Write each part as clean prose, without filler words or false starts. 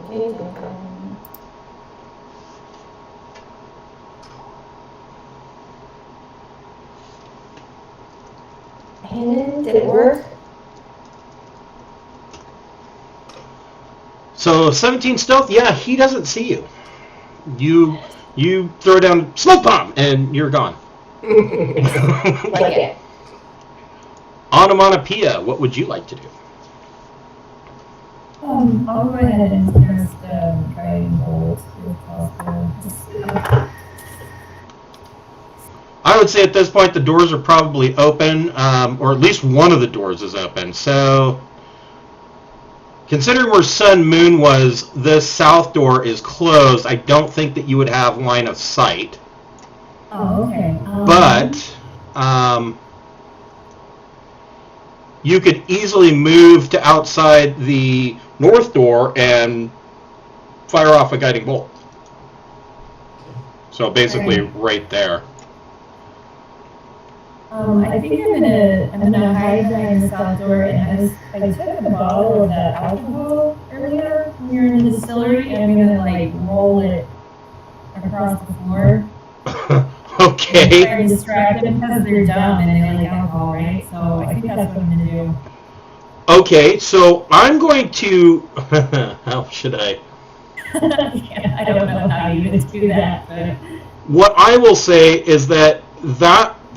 Did it work? So 17 stealth, yeah, he doesn't see you. You throw down smoke bomb and you're gone. Like it. Onomatopoeia, what would you like to do? I'll go ahead and cast guiding bolt if possible. I would say at this point the doors are probably open, or at least one of the doors is open. So, considering where Sun Moon was, this south door is closed. I don't think that you would have line of sight. Oh, okay. But you could easily move to outside the north door and fire off a guiding bolt. So basically, right there. I think I'm gonna hide behind the south door, and I took a bottle of that alcohol earlier when we were in the distillery, and I'm gonna like roll it across the floor. Okay. Try to distract them because they're dumb and they like alcohol, right? So I think that's what I'm gonna do. Okay, so I'm going to. How should I? Yeah, I don't know how you would do that, but. What I will say is that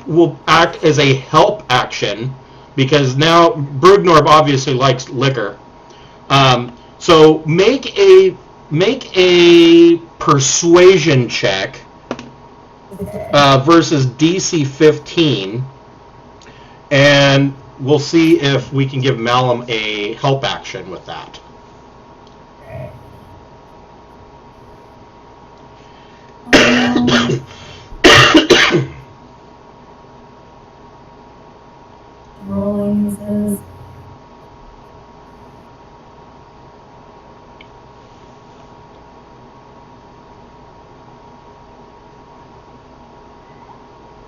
will act as a help action because now Brugnorb obviously likes liquor. So make a persuasion check versus DC 15, and we'll see if we can give Malum a help action with that. Rolling says.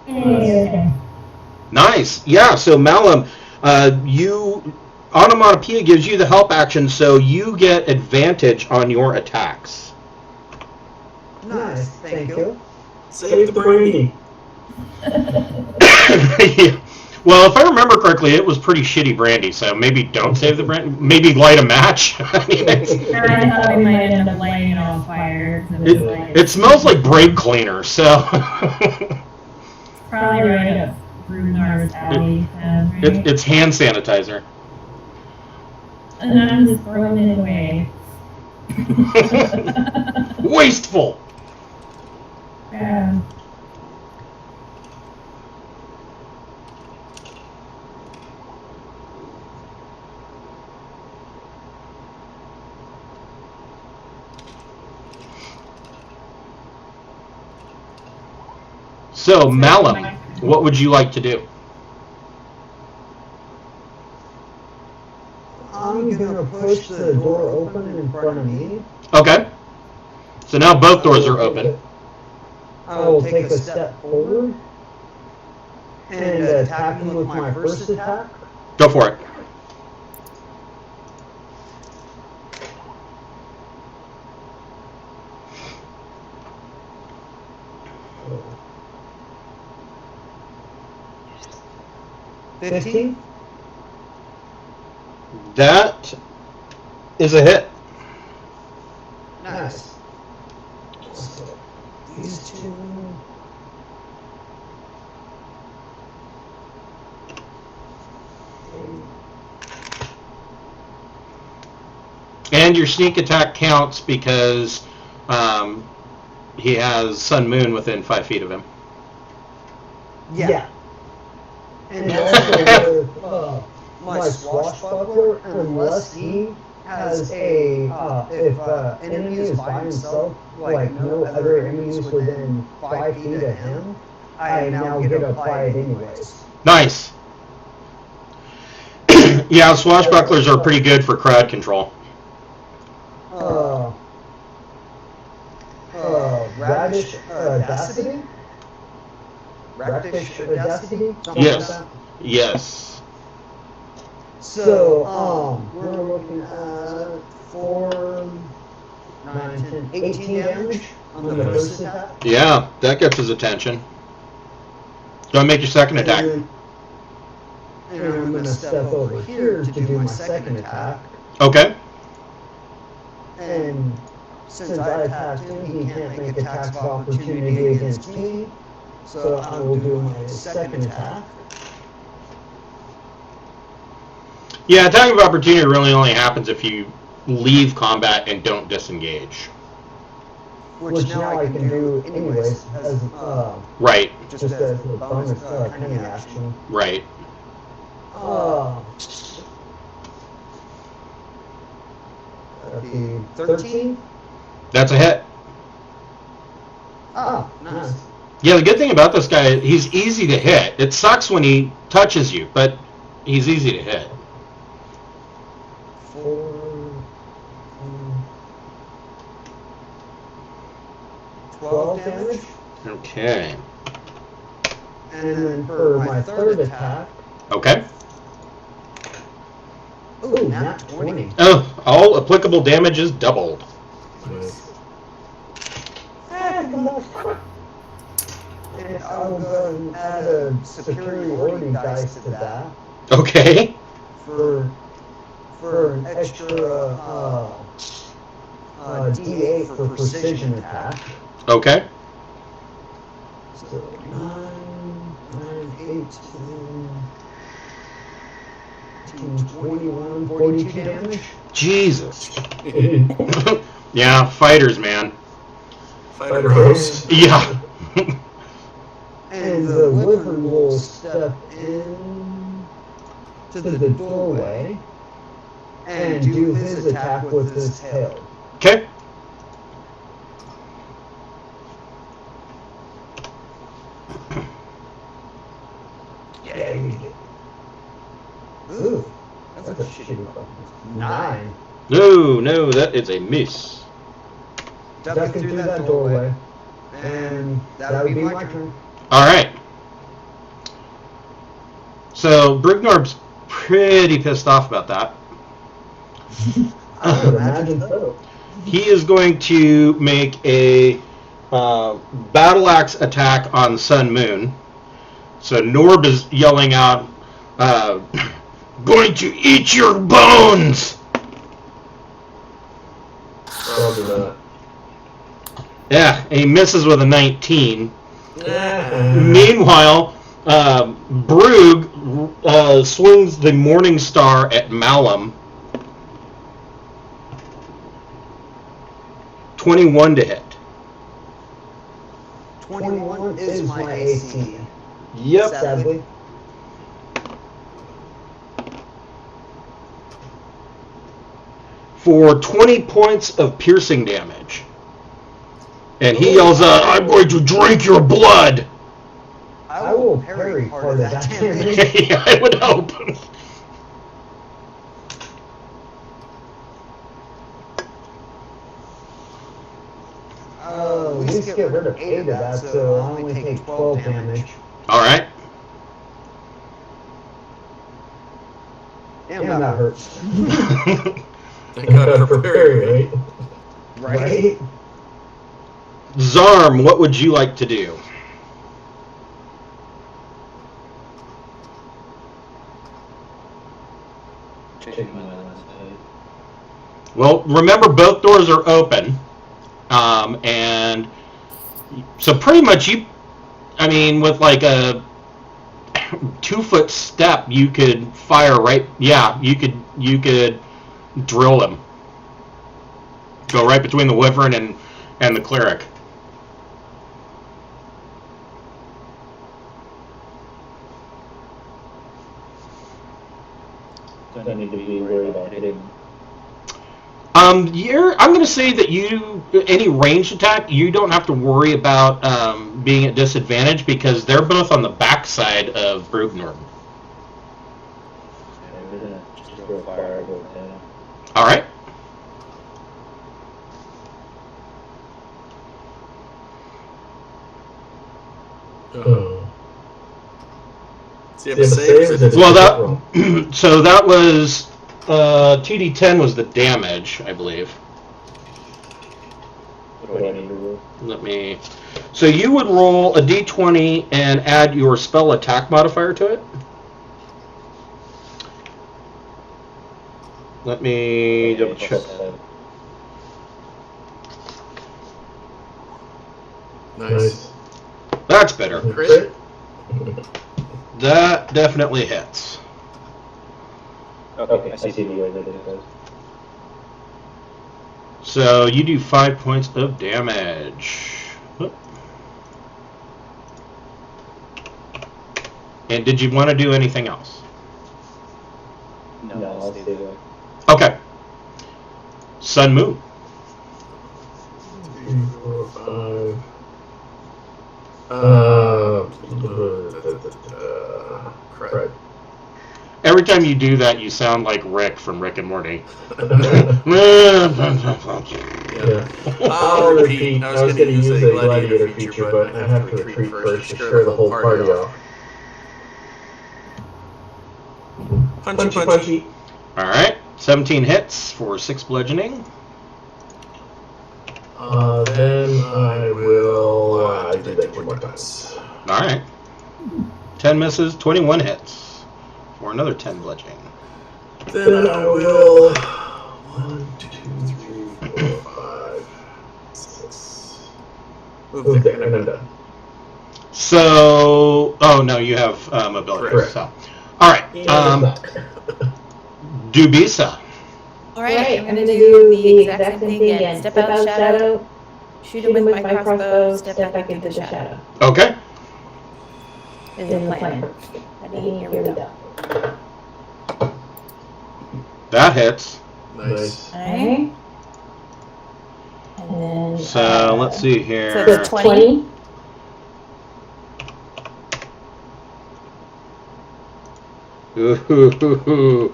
Okay. Nice. Yeah, so Malum, Onomatopoeia gives you the help action, so you get advantage on your attacks. Nice, thank you. Save the brandy. Yeah. Well, if I remember correctly, it was pretty shitty brandy, so maybe don't save the brandy. Maybe light a match. I mean, I thought we might end up lighting it on fire. It smells like brake cleaner, so. Probably right up Brunar's alley. Right? It's hand sanitizer. And I'm just throwing it away. Wasteful. Yeah. So, Malum, what would you like to do? I'm gonna push the door open in front of me. Okay. So now both doors are open. I will take a step forward and attack him with my first attack. Go for it. $15. That is a hit. Nice. So these two. And your sneak attack counts because he has Sun Moon within 5 feet of him. Yeah. And also with my swashbuckler, unless he has if enemy is by himself, like no other enemies within 5 feet of him, I now get to apply it anyways. Nice. Yeah, swashbucklers are pretty good for crowd control. Radish Audacity? Radish Audacity? Yes. Like Yes. so, we're looking at 4 and 18 damage on the first attack. Yeah, that gets his attention. Go and make your second attack. And I'm going to step over here to do my second attack. Okay. And since I attacked him, he can't make attacks of opportunity against me. So I will do my second attack. Yeah, attack of opportunity really only happens if you leave combat and don't disengage. Which now I can do anyways as Right. just as a bonus cunning action. Right. That'd be 13. That's a hit. Ah, nice. Yeah, the good thing about this guy, he's easy to hit. It sucks when he touches you, but he's easy to hit. 12 damage. Okay. And then for my third attack, Okay. ooh, nat 20. Oh, all applicable damage is doubled. And I will go and add a superiority dice to that Okay. for an extra D8 for precision attack. Okay. So 9, 18, 21, 42 damage. Jesus. Yeah, fighters, man. Fighter host. Yeah. And the wyvern will step in to the doorway and do his attack with his tail. Okay. Yeah, you did. Ooh, that's a shitty button. 9. No, that is a miss. Ducking through that doorway. And that would be my turn. All right. So Brignorb's pretty pissed off about that. I would imagine so. He is going to make a battle axe attack on Sun Moon. So Norb is yelling out, "Going to eat your bones!" Probably not. Yeah, and he misses with a 19. Meanwhile, Brug swings the Morning Star at Malum. 21 to hit. 21 is my AC. Yep. Sadly. For 20 points of piercing damage. And he yells out, "I'm going to drink your blood!" I will parry part of that damage. Yeah, I would hope. At least get rid of 8 of that, so I only take 12 damage. Alright. Damn, that hurts. Thank God for parry, right? Right? Zarm, what would you like to do? Checking my last night. Well, remember both doors are open. And so pretty much with like a 2-foot step, you could fire right, yeah, you could drill him. Go right between the wyvern and the cleric. Don't need to be worried about hitting. I'm going to say that any ranged attack, you don't have to worry about being at disadvantage because they're both on the backside of Brugnor. We're gonna just throw fire over him. All right. Oh. Does he have a save? Or is it Well, just a roll? so that was 2d10 was the damage, I believe. What do I need to roll? Let me. So you would roll a d20 and add your spell attack modifier to it. Let me double check. Nice. That's better. Crit? That definitely hits. Okay, I see the way that it goes. So you do 5 points of damage. And did you want to do anything else? No, I'll stay there. Okay. Sun Moon. 3, 4, 5. Crit. Every time you do that, you sound like Rick from Rick and Morty. Yeah. I'll repeat. I was going to use a gladiator feature, but I have to retreat first to scare the whole party off. Punchy. All right. 17 hits for 6 bludgeoning. Then I will do that 2 more times. All right. 10 misses, 21 hits for another 10 bludgeoning. Then I will 1, 2, 3, 4, 5, 6. Move there, and I'm done. So, oh no, you have mobility. Correct. So, all right. Dubisa. Alright, I'm gonna do the exact same thing again. Step out shadow, shoot him with my crossbow, step back into the shadow. Okay. Is the plan. Ready? Here we go. That hits. Nice. Alright. And then. So let's see here. So 20. Ooh,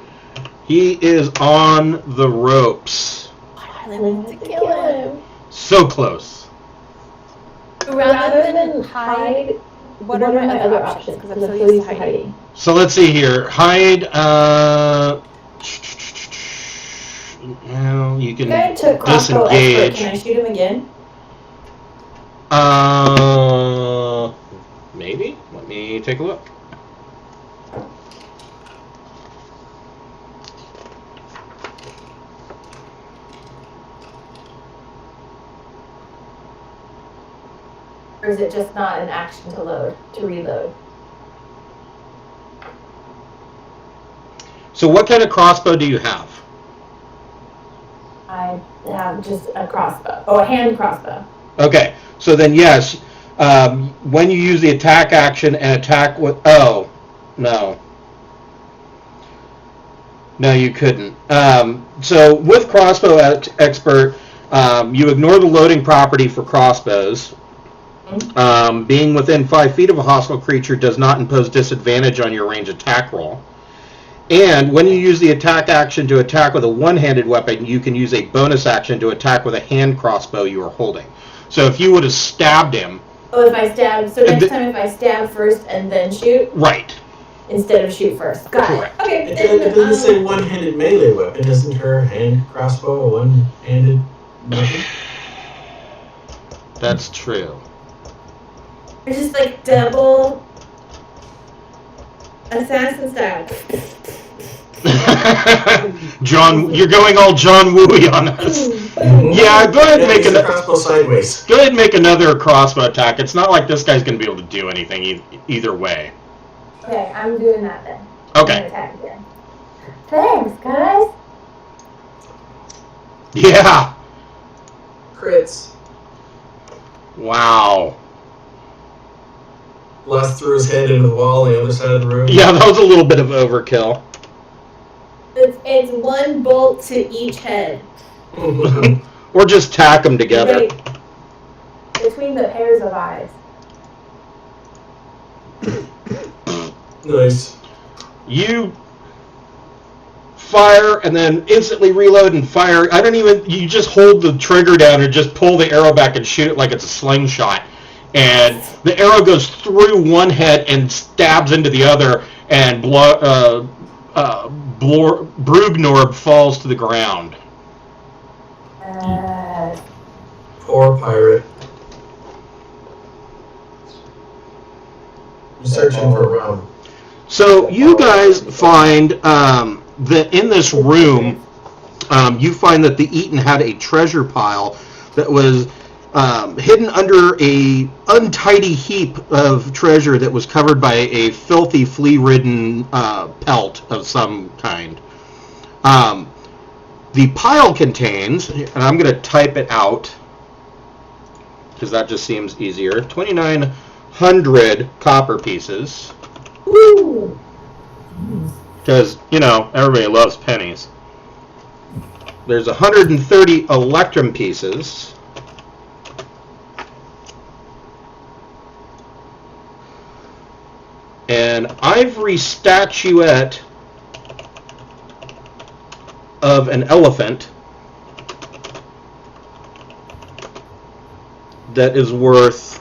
he is on the ropes. I really want to kill him. So close. Rather than hide, what are my other options? Because I'm so used to hiding. So let's see here. Hide. Well, you can I took crossbow expert. disengage. Can I shoot him again? Maybe. Let me take a look. Or is it just not an action to reload? So what kind of crossbow do you have? I have just a crossbow. Oh, a hand crossbow. Okay, so then yes, when you use the attack action and attack with... Oh, no. No, you couldn't. So with crossbow expert, you ignore the loading property for crossbows. Being within 5 feet of a hostile creature does not impose disadvantage on your range attack roll. And when you use the attack action to attack with a one-handed weapon, you can use a bonus action to attack with a hand crossbow you are holding. So if you would have stabbed him... Oh, if I stab... So next time if I stab first and then shoot? Right. Instead of shoot first. Got Correct. it. Okay. It doesn't say one-handed melee weapon. Isn't her hand crossbow a one-handed weapon? That's true. It's just like double... assassin style. John, you're going all John Wooey on us. Yeah, go ahead and make a crossbow sideways. Go ahead and make another crossbow attack. It's not like this guy's going to be able to do anything either way. Okay, I'm doing that then. Okay. Attack again. Thanks, guys. Yeah. Crits. Wow. Blast through his head into the wall on the other side of the room. Yeah, that was a little bit of overkill. It's one bolt to each head. Or just tack them together. Right between the pairs of eyes. Nice. You fire and then instantly reload and fire. You just hold the trigger down and just pull the arrow back and shoot it like it's a slingshot. And the arrow goes through one head and stabs into the other, and Brugnorb falls to the ground. or pirate. I'm searching for a round. So you guys find that in this room, you find that the Eaton had a treasure pile that was hidden under a untidy heap of treasure that was covered by a filthy, flea-ridden pelt of some kind. The pile contains, and I'm going to type it out because that just seems easier, 2,900 copper pieces. Woo! Because, everybody loves pennies. There's 130 electrum pieces. An ivory statuette of an elephant that is worth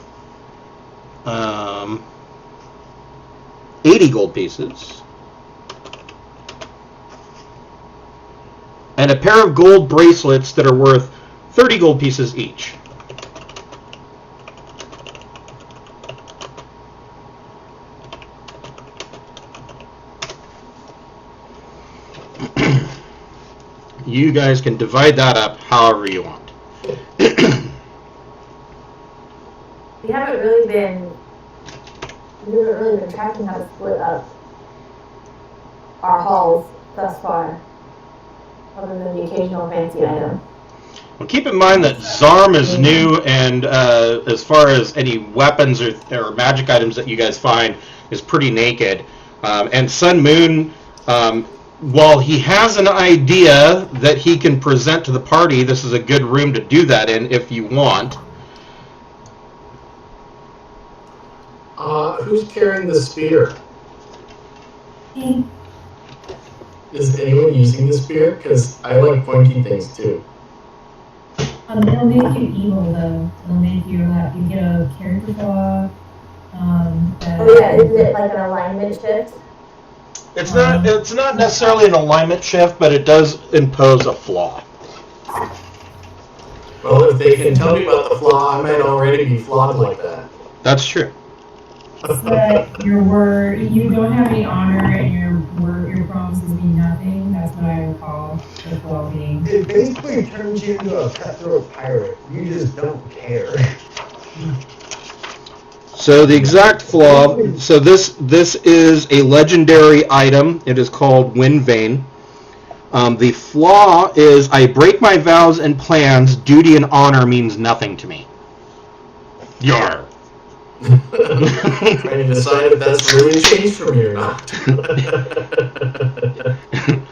80 gold pieces. And a pair of gold bracelets that are worth 30 gold pieces each. You guys can divide that up however you want. We haven't really been tracking how to split up our hauls thus far, other than the occasional fancy item. Well, keep in mind that Zarm is new, and as far as any weapons or magic items that you guys find, is pretty naked. And Sun Moon, while he has an idea that he can present to the party, this is a good room to do that in if you want. Who's carrying the spear? Me. Is anyone using the spear? Because I like pointy things too. It'll make you evil though. It'll make you you get a character flaw. Oh yeah, is it like an alignment shift? It's not necessarily an alignment shift, but it does impose a flaw. Well, if they can tell me about the flaw, I might already be flawed like that. That's true. So that your word, you don't have any honor, and your promises mean nothing. That's what I recall the flaw being. It basically turns you into a cutthroat pirate. You just don't care. So the exact flaw, so this is a legendary item. It is called Wind Vein. The flaw is, I break my vows and plans. Duty and honor means nothing to me. Yar. Trying to decide if that's really changed for me or not. I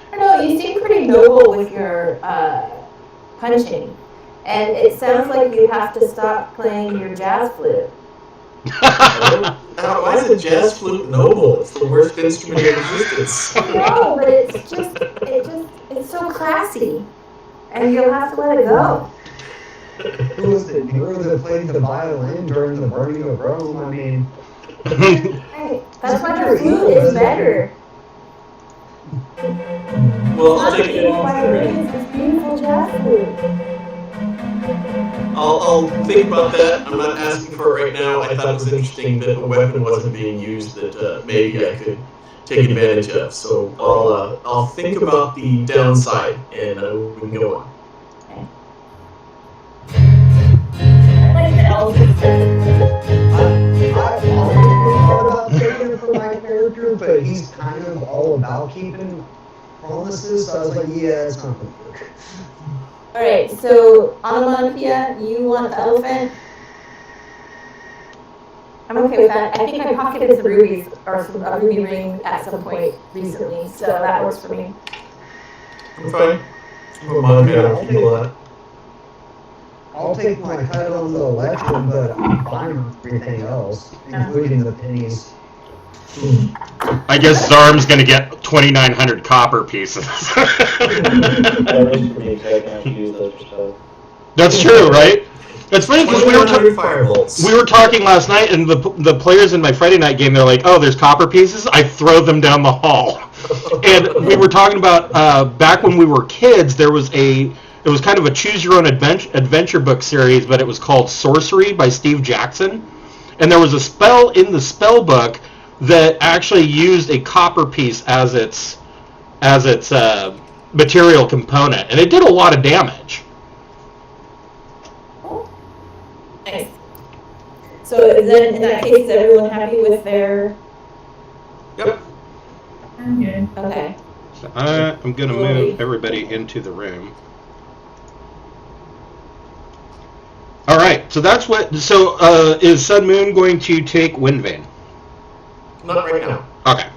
don't know, you seem pretty noble with your punching. And it sounds like you have to stop playing your jazz flute. Why is a jazz flute noble? It's the worst instrument in existence. No, but it's so classy. And you'll have to let it go. Who was it? You were that played the violin during the burning of Rome. I mean, Right. That's why your flute is better. Well, I'll take it. It's this beautiful jazz flute. I'll think about that. I'm not asking for it right now. I thought it was interesting that a weapon wasn't being used that maybe I could take advantage of. So I'll think about the downside and we can go on. I like the elephant. I've always thought about taking it for my character, but he's kind of all about keeping promises. So I was like, yeah, it's not gonna work. Alright, so Onomatopoeia, you want the elephant? I'm okay with that. I think I pocketed some rubies or a ruby ring at some point recently, so that works for me. I'm fine. I'm I'll keep all that. I'll take my cut on the election, but I'm fine with everything else, including the pennies. I guess Zarm's going to get 2,900 copper pieces. That's true, right? It's funny because we were talking last night, and the players in my Friday night game, they're like, "Oh, there's copper pieces. I throw them down the hall." And we were talking about back when we were kids, there was a It was kind of a choose-your-own-adventure book series, but it was called Sorcery by Steve Jackson. And there was a spell in the spell book that actually used a copper piece as its material component, and it did a lot of damage. Nice. So then, in that case, is everyone happy with their? Yep. I'm good. Okay. So I'm going to move everybody into the room. All right, so that's what. So is Sun Moon going to take Wind Vein? Not right now. Okay.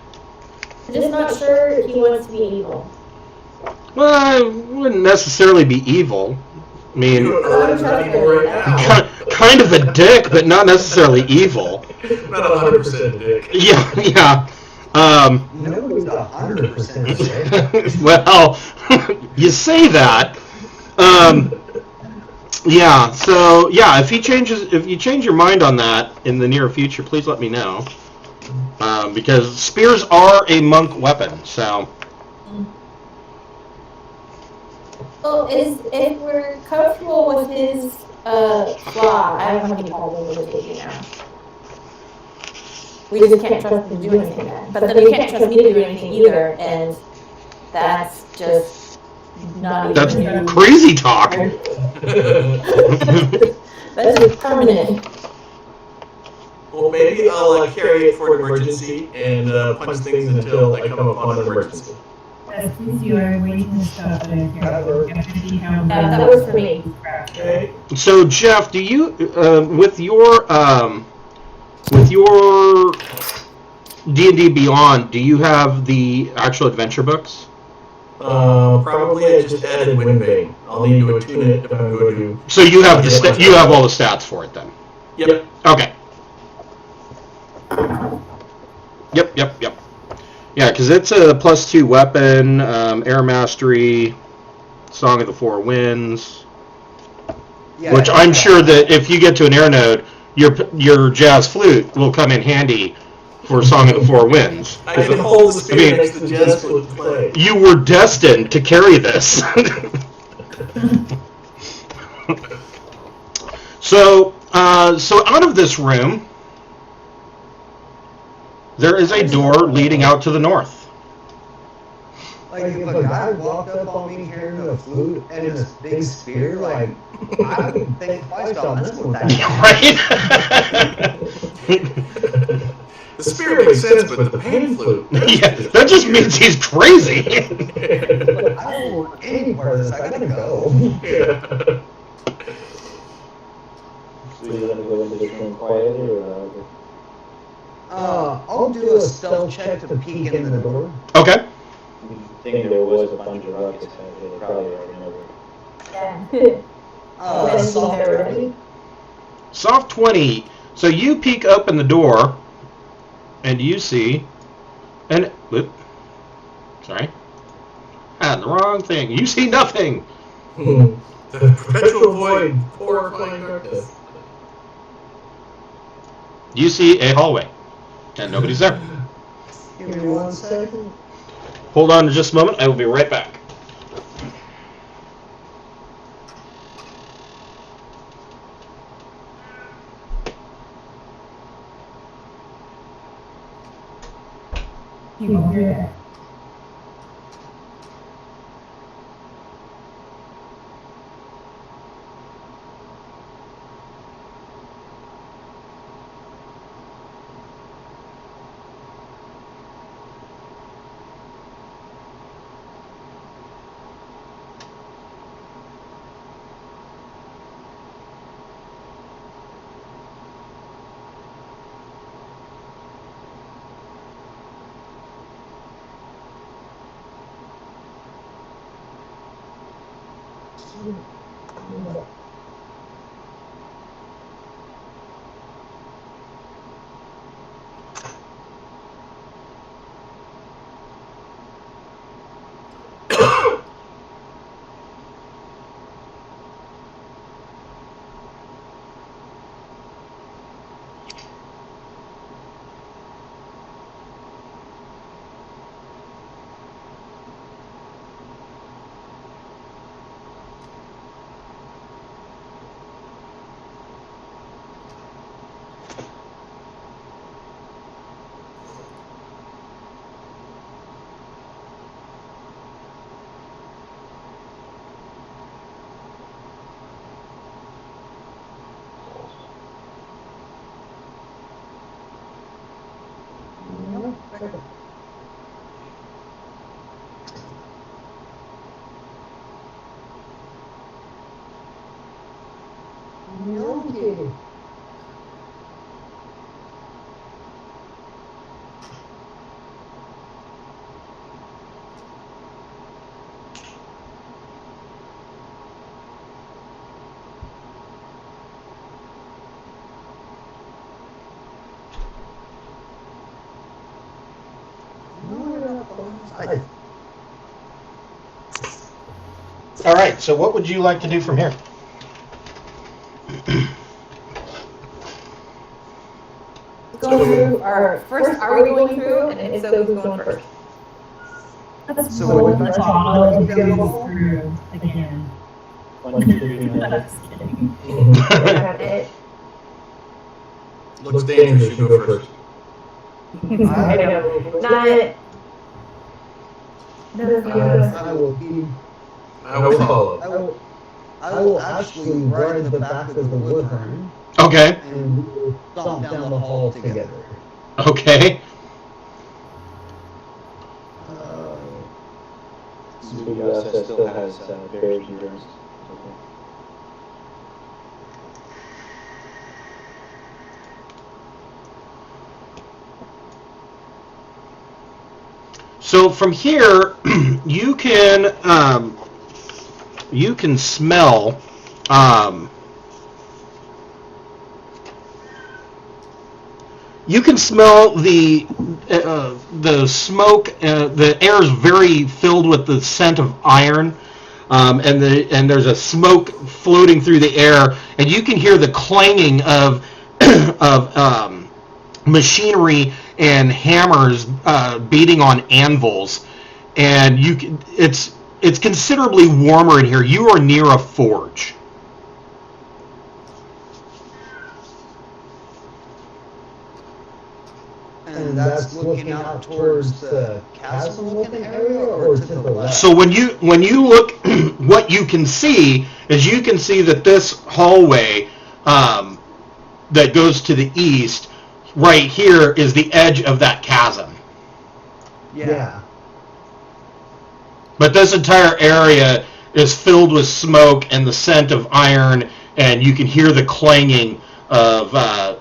I'm just not sure he wants to be evil. Well, it wouldn't necessarily be evil. I mean, You are not evil right now. kind of a dick, but not necessarily evil. Not 100% dick. Yeah, yeah. Nobody's 100% Well, you say that. Yeah. So yeah, if you change your mind on that in the near future, please let me know. Because spears are a monk weapon. So. Well, if we're comfortable with his flaw, I don't have any problem with taking now. We just can't trust him to do anything then. But then we can't trust me to do anything either, and that's just not even. That's crazy talk. That's just permanent. Well, maybe I'll carry it for an emergency and punch things until I come upon an emergency. Yes, please do. I'm waiting to stuff that I carry. That works for me. Okay. So Jeff, do you with your D&D Beyond, do you have the actual adventure books? Probably I just added Wind Vein. I'll need to attune it if I'm going to. So you have you have all the stats for it then. Yep. Okay. Yep. Yeah, because it's a +2 weapon, air mastery, Song of the Four Winds. Yeah, which I'm sure that if you get to an air node, your jazz flute will come in handy for Song of the Four Winds. I can hold the spear next to the jazz flute to play. You were destined to carry this. So out of this room, there is a door leading out to the north. Like, if a guy walked up on me carrying a flute and this big spear, like, I would think twice about messing with that guy. Right? The spear makes sense, but the pan flute. Yeah, that just means he's crazy. But I don't want any part of this. I gotta go. Yeah. So you're gonna go into this room quietly, or? I'll do a stealth check to peek in the door. Okay. You think there was a bunch of rockets out here? They probably already know it. Yeah. Soft ready? Soft 20. So you peek open the door, and you see, sorry, the wrong thing. You see nothing. The perpetual void, horrifying darkness. You see a hallway, and nobody's there. Give me 1 second. Hold on just a moment. I will be right back. You won't hear that. Okay. All right. So what would you like to do from here? Going through, or first, are we going through? And if so, who's going first? Let's So roll what the if I bottle and take the go ball? through again. 1, 2, 3, I'm 4. just kidding. That's it. Looks dangerous. You go first. I know. Not. I will be. I will follow. I will actually ride the back of the wyvern Okay. and we will stomp down the hall together. Okay. Bugasa still has bear's endurance. Okay. So from here, you can smell. You can smell the smoke. The air is very filled with the scent of iron, and there's a smoke floating through the air, and you can hear the clanging of of machinery and hammers beating on anvils, and it's considerably warmer in here. You are near a forge. And that's looking out towards the chasm-looking area, or to the left? So when you look, what you can see is you can see that this hallway that goes to the east, right here, is the edge of that chasm. Yeah. But this entire area is filled with smoke and the scent of iron, and you can hear the clanging of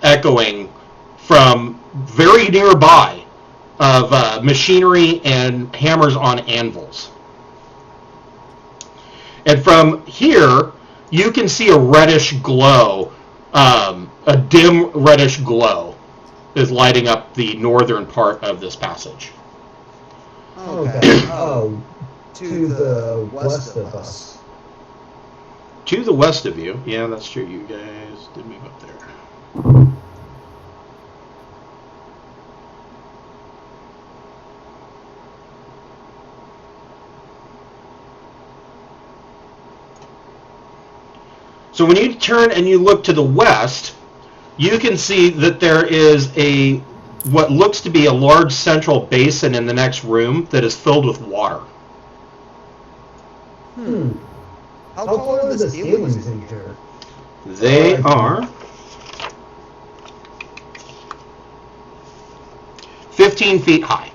echoing from very nearby of machinery and hammers on anvils. And from here, you can see a reddish glow, a dim reddish glow is lighting up the northern part of this passage. Okay. Oh, to the west of us. To the west of you, yeah, that's true. You guys did move up there. So when you turn and you look to the west, you can see that there is what looks to be a large central basin in the next room that is filled with water. How tall are the ceilings in here? They are 15 feet high.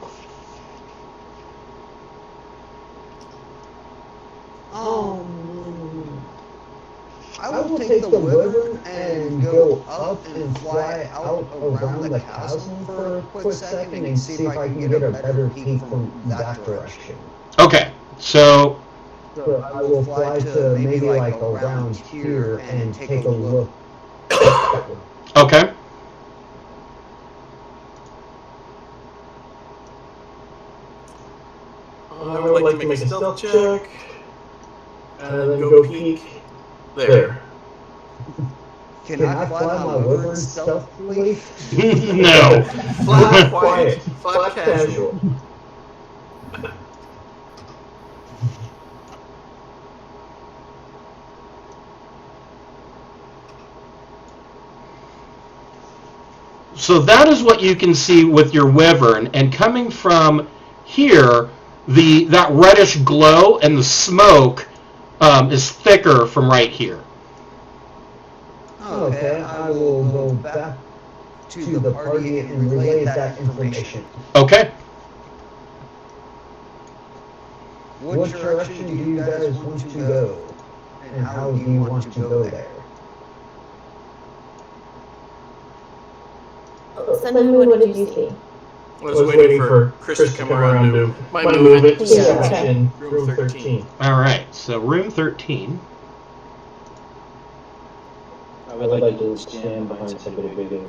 I will take the wyvern and go up and fly out around the chasm for a quick second and see if I can get a better peek from that direction. Okay, so I will fly to maybe like around here and take a look. okay. I would like to make a stealth check, and then go peek there. Can I fly my wyvern stealthily? No. Flat quiet, flat casual. So that is what you can see with your wyvern, and coming from here, that reddish glow and the smoke is thicker from right here. Okay, I will go back to the party and relay that information. Okay. What direction do you guys want to go? And how do you want to go there? Sun Moon, what did you see? I was waiting for Chris to come around to my movement section, room 13. All right, so room 13. I would like to stand behind somebody bigger.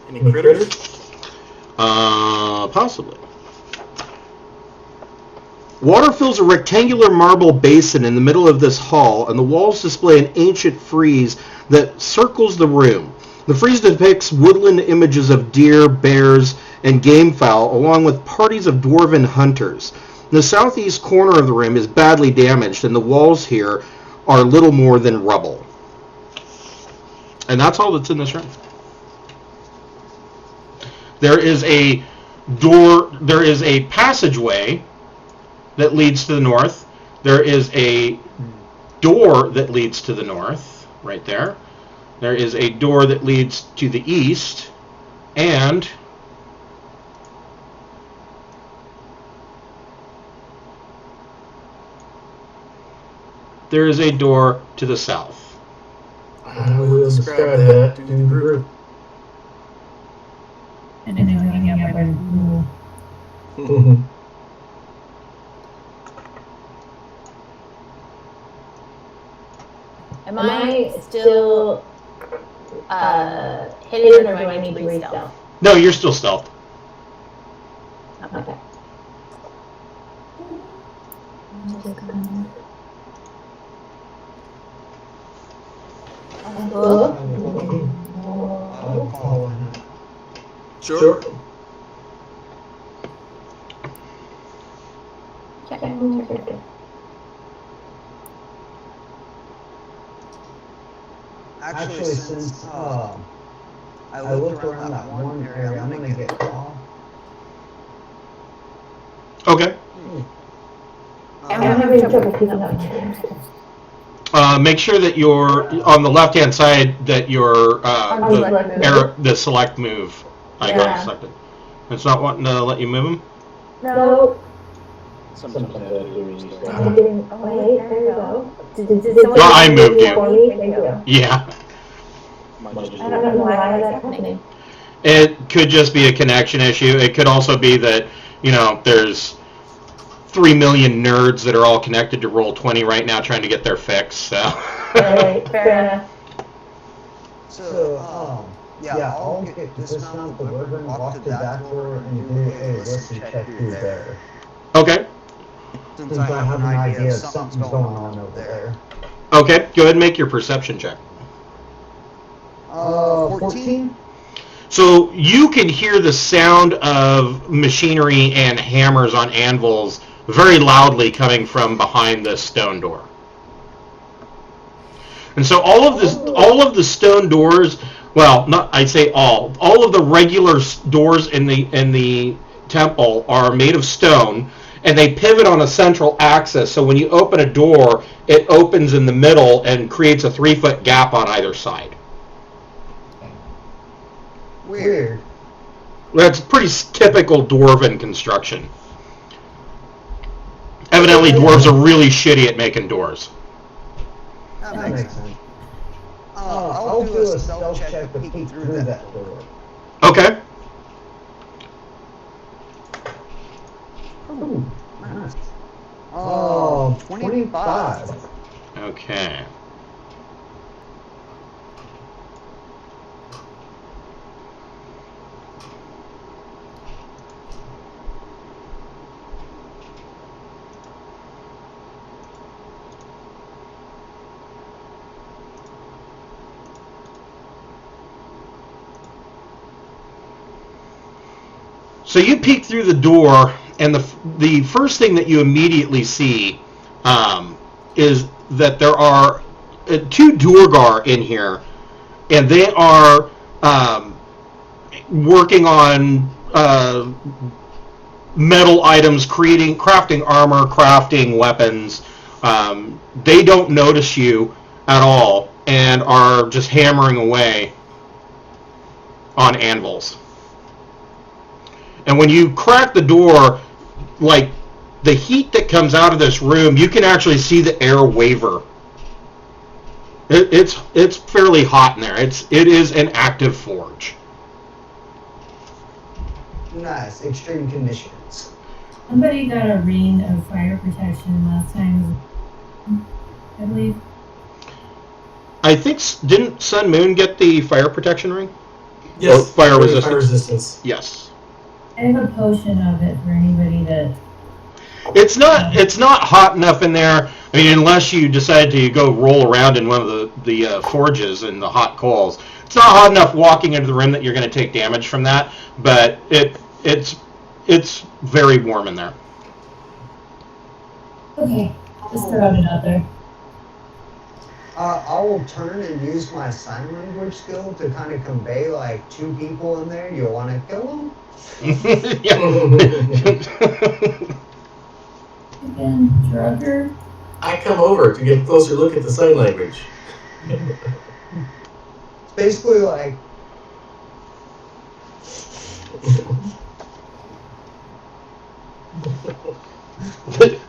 Any critters? Possibly. Water fills a rectangular marble basin in the middle of this hall, and the walls display an ancient frieze that circles the room. The frieze depicts woodland images of deer, bears, and game fowl, along with parties of dwarven hunters. The southeast corner of the room is badly damaged, and the walls here are little more than rubble. And that's all that's in this room. There is a door, there is a passageway that leads to the north. There is a door that leads to the north, right there. There is a door that leads to the east, and there is a door to the south. I will describe that to the group. And then hanging out by the pool. Am I still hidden, or do I need to re-stealth? No, you're still stealth. Okay. I'll follow him. Sure. Actually, since I looked around that one area, I'm gonna get caught. Okay. I'm having trouble keeping up. Make sure that you're on the left-hand side, that you're the select move icon is selected. It's not wanting to let you move them? No. Sometimes I do when you start. I'm getting, oh wait, there you go. Did someone Well, I moved you. for me? Thank you. Yeah. I don't know why that's happening. It could just be a connection issue. It could also be that, you know, there's 3 million nerds that are all connected to Roll20 right now trying to get their fix, so. Alright, fair enough. So, yeah, I'll get dismount the ribbon, walk to that door, and do a listen check through there. Okay. Since I have an idea something's going on over there. Okay, go ahead and make your perception check. 14? So you can hear the sound of machinery and hammers on anvils very loudly coming from behind the stone door. And so all of the stone doors, well, not I'd say all of the regular doors in the temple are made of stone, and they pivot on a central axis. So when you open a door, it opens in the middle and creates a 3-foot gap on either side. Weird. That's pretty typical dwarven construction. Evidently, dwarves are really shitty at making doors. That makes sense. I'll do a stealth check to peek through that door. Okay. Ooh, nice. 25. Okay. So you peek through the door, and the first thing that you immediately see is that there are 2 Duergar in here, and they are working on metal items, crafting armor, crafting weapons. They don't notice you at all, and are just hammering away on anvils. And when you crack the door, like the heat that comes out of this room, you can actually see the air waver. It's fairly hot in there. It is an active forge. Nice, extreme conditions. Somebody got a ring of fire protection last time, I believe. I think, didn't Sun Moon get the fire protection ring? Yes. Or fire resistance? Fire resistance. Yes. I have a potion of it for anybody that... It's not hot enough in there. I mean, unless you decide to go roll around in one of the forges in the hot coals. It's not hot enough walking into the room that you're going to take damage from that, but it's very warm in there. Okay, just throwing it out there. I will turn and use my sign language skill to kind of convey like two people in there. You want to kill them? Again, Drugger. I come over to get a closer look at the sign language. It's basically like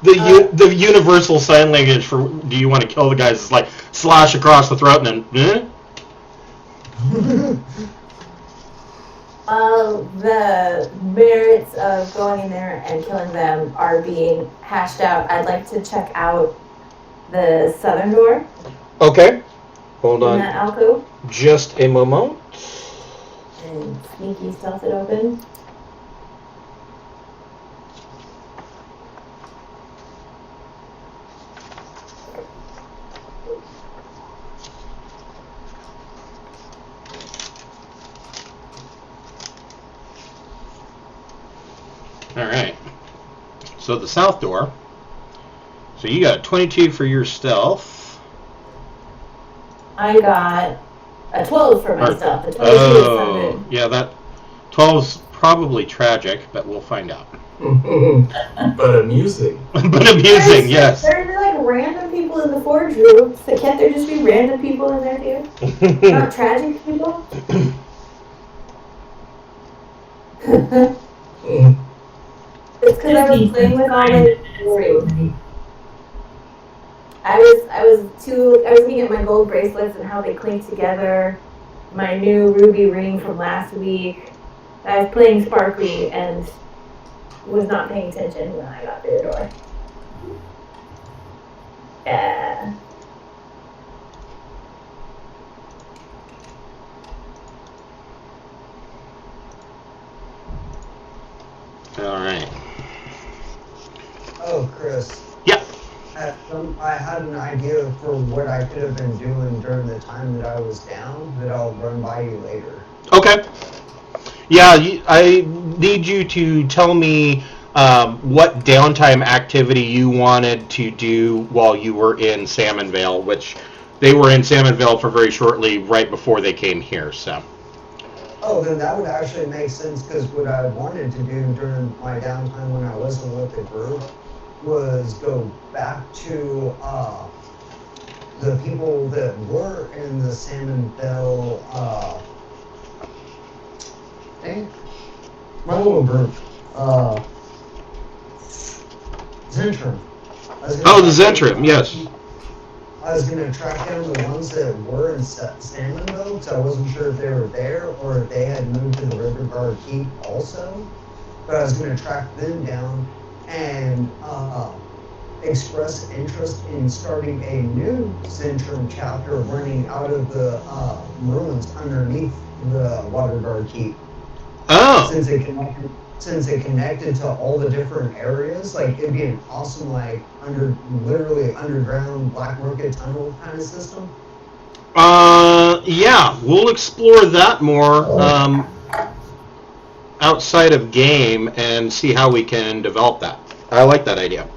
the universal sign language for do you want to kill the guys is like slash across the throat and then The merits of going in there and killing them are being hashed out. I'd like to check out the southern door Okay. Hold in on that alcove just a moment. and sneaky stealth it open. Alright. So the south door. So you got 22 for your stealth. I got a 12 for my stealth. The 22 is Oh, Sunday. yeah, that 12's probably tragic, but we'll find out. But amusing. But amusing, yes. There's like random people in the forge room. So can't there just be random people in there too? Not tragic people? It's because I was playing with all my jewelry. I was looking at my gold bracelets and how they clink together. My new ruby ring from last week. I was playing sparkly and was not paying attention when I got through the door. Yeah. Alright. Oh, Chris. Yeah. I had an idea for what I could have been doing during the time that I was down that I'll run by you later. Okay. Yeah, I need you to tell me what downtime activity you wanted to do while you were in Salmon Vale, which they were in Salmon Vale for very shortly right before they came here, so. Oh, then that would actually make sense because what I wanted to do during my downtime when I wasn't with the group was go back to the people that were in the Salmon Bell my little group. Zentrum. Oh, the Zentrum, yes. I was going to track down the ones that were in Salmonville because I wasn't sure if they were there or if they had moved to the River Guard Keep also. But I was going to track them down and express interest in starting a new Zentrum chapter running out of the ruins underneath the Water Guard Keep. Oh. Since it connected to all the different areas, like it'd be an awesome literally underground Black Market tunnel kind of system. Yeah, we'll explore that more outside of game and see how we can develop that. I like that idea.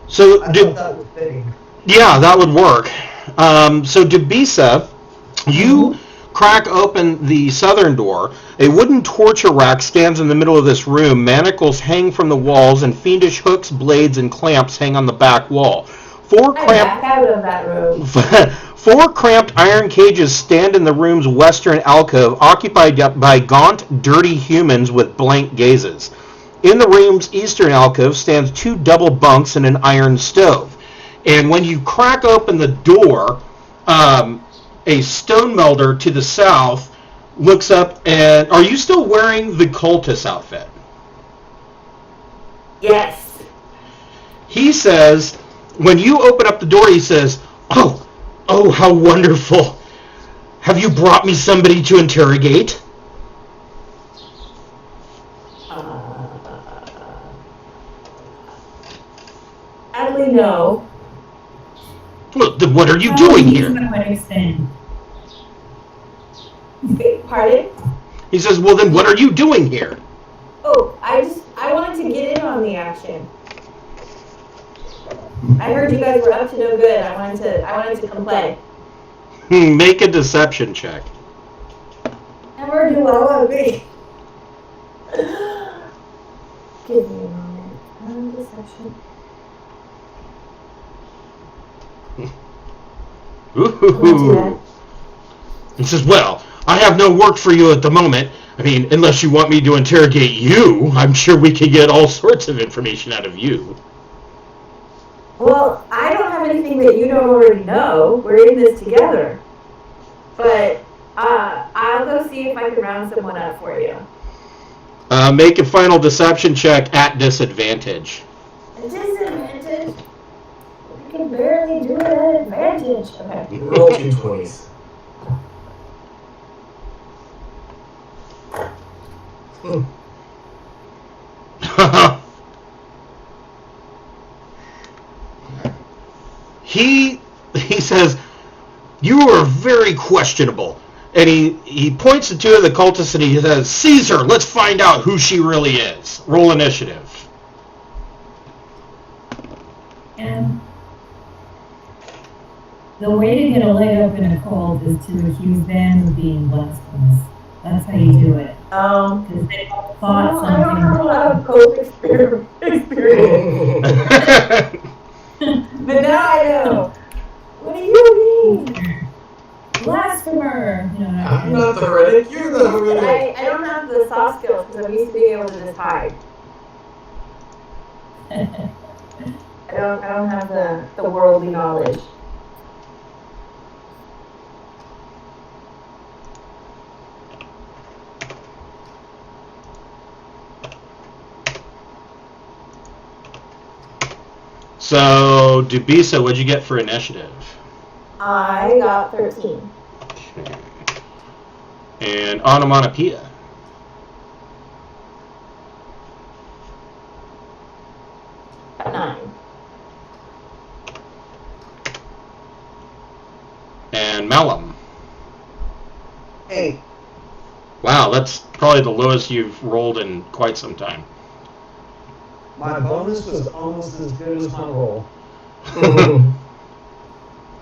So, I thought that was fitting. Yeah, that would work. So, Debisa, you crack open the southern door. A wooden torture rack stands in the middle of this room. Manacles hang from the walls, and fiendish hooks, blades, and clamps hang on the back wall. Four I cramped back out of that room. Four cramped iron cages stand in the room's western alcove, occupied by gaunt, dirty humans with blank gazes. In the room's eastern alcove stands 2 double bunks and an iron stove. And when you crack open the door, a stone melder to the south looks up and... Are you still wearing the cultist outfit? Yes. He says, when you open up the door, he says, Oh, how wonderful. Have you brought me somebody to interrogate? Sadly, no. Well, then what are you doing here? Pardon? He says, well, then what are you doing here? Oh, I wanted to get in on the action. I heard you guys were up to no good. I wanted to come play. Make a deception check. Never do I want to be. Give me a moment. Deception. Ooh. He says, well, I have no work for you at the moment. I mean, unless you want me to interrogate you, I'm sure we could get all sorts of information out of you. Well, I don't have anything that you don't already know. We're in this together. But I'll go see if I can round someone up for you. Make a final deception check at disadvantage. A disadvantage? I can barely do it at advantage. Okay. Roll 2 20s. He says, you are very questionable. And he points to 2 of the cultists and he says, Caesar, let's find out who she really is. Roll initiative. And the way to get a leg up in a cult is to accuse them of being blasphemous. That's how you do it. Because they all thought I don't have a something. lot of cult experience. But now I know. What do you mean? Blasphemer! You know, I'm not the heretic, you're the heretic. I don't have the soft skills because I'm used to being able to just hide. I don't have the worldly knowledge. So, Dubisa, what'd you get for initiative? I got 13. Okay. And onomatopoeia? Got 9. And Malum? 8. Wow, that's probably the lowest you've rolled in quite some time. My bonus was almost as good as my roll.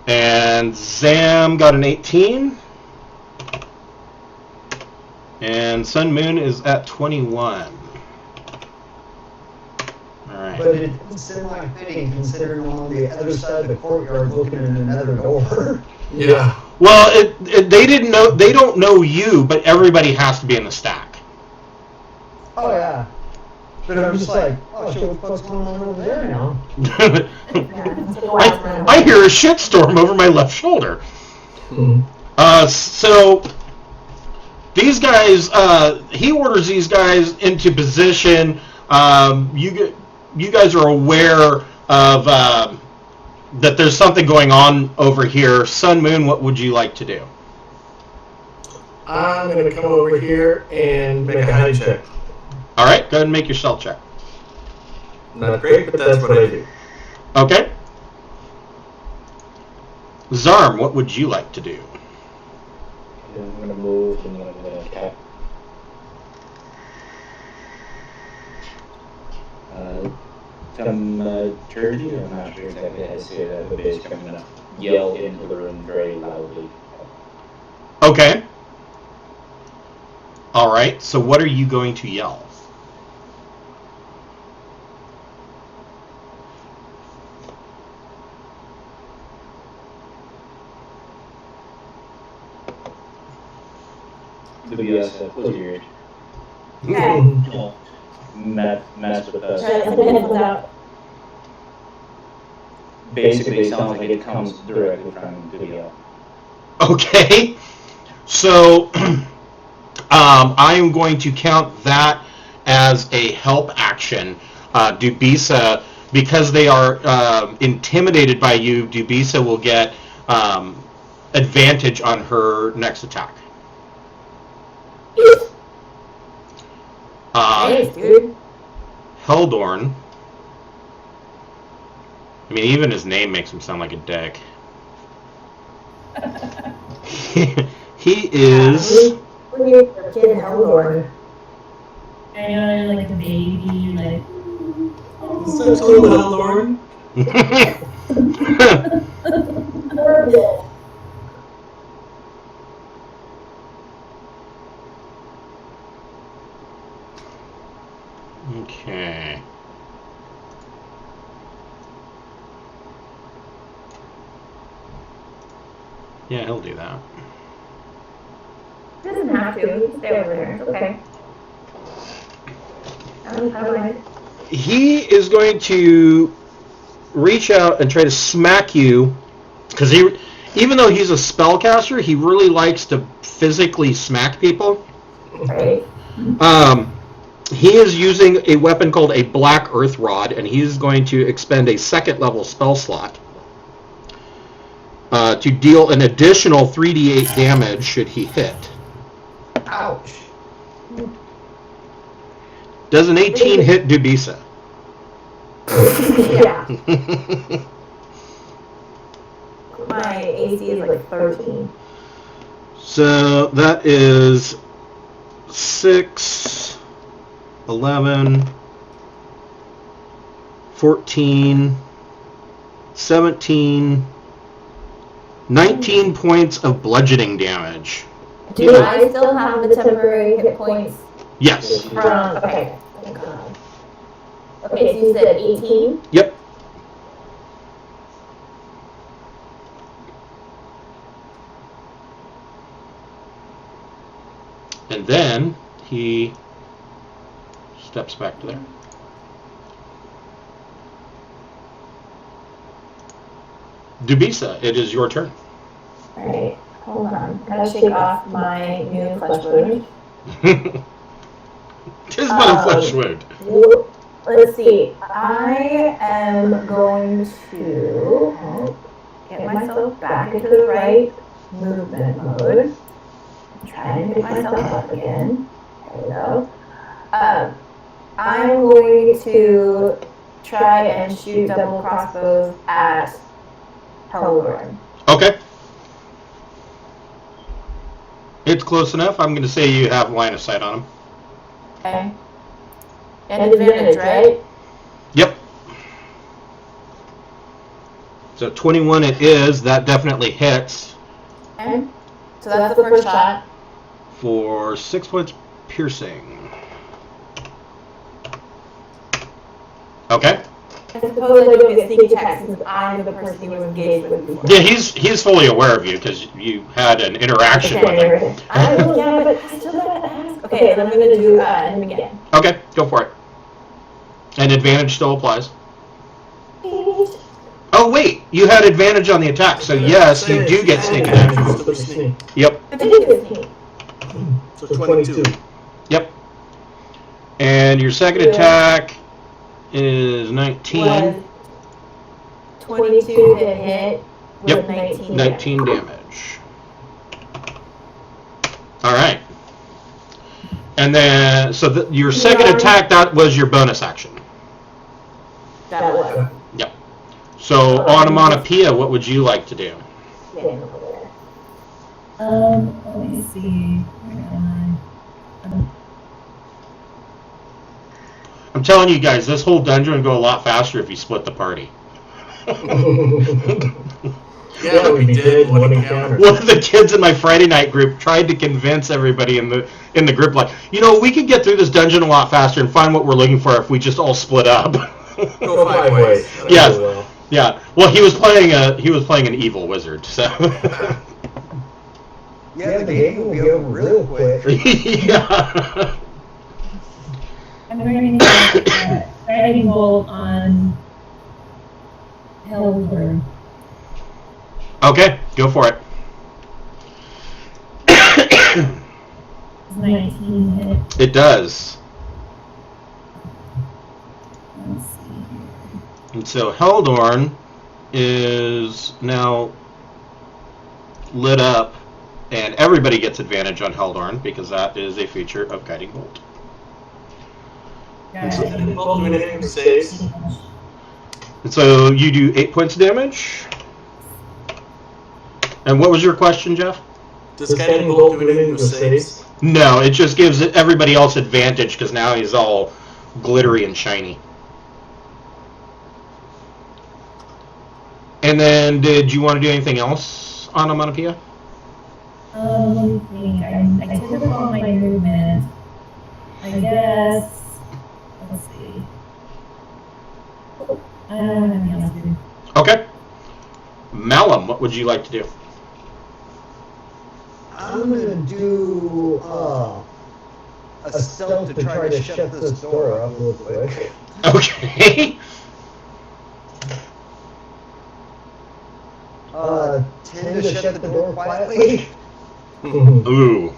And Zam got an 18. And Sun Moon is at 21. Alright. But it didn't seem like fitting considering I'm on the other side of the courtyard looking at another door. Yeah. Well, they don't know you, but everybody has to be in the stack. Oh yeah. But I'm just like, oh shit, what the fuck's going on over there now? I hear a shitstorm over my left shoulder. So these guys, he orders these guys into position. You guys are aware of that there's something going on over here. Sun Moon, what would you like to do? I'm going to come over here and make a hiding check. All right, go ahead and make your stealth check. Not great, but that's what I do. Okay. Zarm, what would you like to do? I'm going to move and I'm going to attack. Turgy, I'm not sure exactly how to say that, but basically I'm going to yell into the room very loudly. Okay. All right, so what are you going to yell? Dubiosa, close your ears. Okay. Don't mess with us. Try to put headphones out. Basically, it sounds like it comes directly from Dubio. Okay. So, I am going to count that as a help action. Dubisa, because they are intimidated by you, Dubisa will get advantage on her next attack. Thanks, dude. Heldorn. I mean, even his name makes him sound like a dick. He is. Look at your kid, Heldorn. I know they're like a baby, like. Such a little Hellthorn. Horrible. Okay. Yeah, he'll do that. He doesn't have to. He can stay over there. It's okay. I don't mind. He is going to reach out and try to smack you, because even though he's a spellcaster, he really likes to physically smack people. Right. He is using a weapon called a Black Earth Rod, and he is going to expend a second level spell slot to deal an additional 3d8 damage should he hit. Ouch. Does an 18 hit Dubisa? Yeah. My AC is like 13. So that is 6, 11, 14, 17, 19 points of bludgeoning damage. Do I still have the temporary hit points Yes. from... Okay. Thank God. Okay, so you said 18? Yep. And then he steps back to there. Dubisa, it is your turn. Alright, hold on. Gotta shake off my new flesh wound. Tis but a flesh wound. Let's see. I am going to get myself back into the right movement mode. Try and pick myself up again. There we go. I'm going to try and shoot double crossbows at Heldorn. Okay. It's close enough. I'm going to say you have line of sight on him. Okay. And advantage, right? Yep. So 21 it is. That definitely hits. Okay. So that's the first shot. For 6 points piercing. Okay. I suppose I don't get sneak attack since I'm the person he was engaged with before. Yeah, he's fully aware of you because you had an interaction with him. Yeah, but I still gotta ask. Okay, then I'm gonna do him again. Okay, go for it. And advantage still applies. Oh wait, you had advantage on the attack, so yes, you do get sneak attack. Yep. I did get sneak. So 22. Yep. And your second attack is 19. Was 22 to hit with Yep. 19. 19 damage. Alright. And then, so your second attack, that was your bonus action. That was. Yep. So, onomatopoeia, what would you like to do? Getting over there. Let me see. Where am I? I'm telling you guys, this whole dungeon would go a lot faster if you split the party. Yeah, we did one encounter. One of the kids in my Friday night group tried to convince everybody in the group, like, we could get through this dungeon a lot faster and find what we're looking for if we just all split up. Go 5 ways. Yes. Yeah. Well, he was playing an evil wizard, so. Yeah, the game will be over real quick. Yeah. I'm going to use guiding bolt on Helder. Okay, go for it. 19 hit. It does. Let's see here. And so Heldorn is now lit up, and everybody gets advantage on Heldorn because that is a feature of Guiding Bolt. Guiding bolt doing anything to saves? And so you do 8 points of damage. And what was your question, Jeff? Does guiding bolt do anything to saves? No, it just gives everybody else advantage because now he's all glittery and shiny. And then, did you want to do anything else on Onomatopoeia? Let me think. I took up all my movement. I guess. Let's see. I don't have anything else to do. Okay. Malum, what would you like to do? I'm gonna do a stealth to try to shut this door up real quick. Okay. 10 to shut the door quietly. Ooh.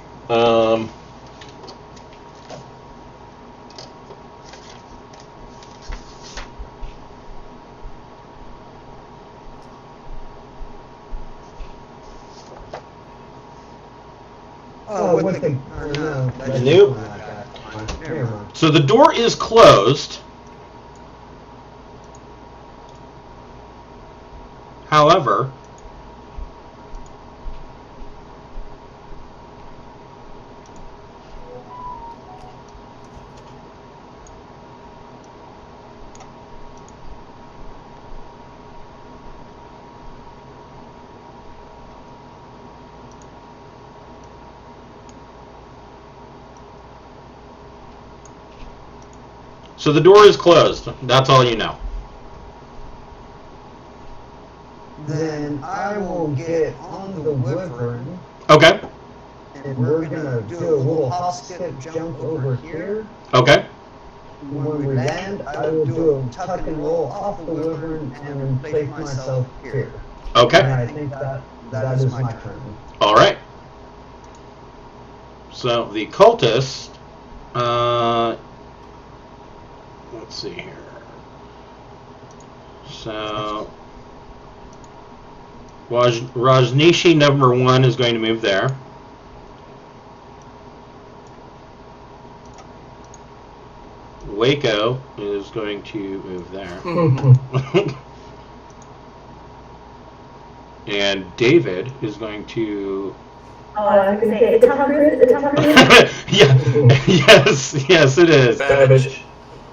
Nope. So the door is closed. However, so the door is closed. That's all you know. Then I will get on the wyvern. Okay. And we're gonna do a little hop, skip, jump over here. Okay. When we land, I will do a tuck and roll off the wyvern and then place myself here. Okay. And I think that is my turn. All right. So the cultist. Let's see here. So Rajnishi number 1 is going to move there. Waco is going to move there. And David is going to... Oh, I was going to say, is it Tom Cruise? Is it Tom Cruise? Yeah, yes, it is. Babbage.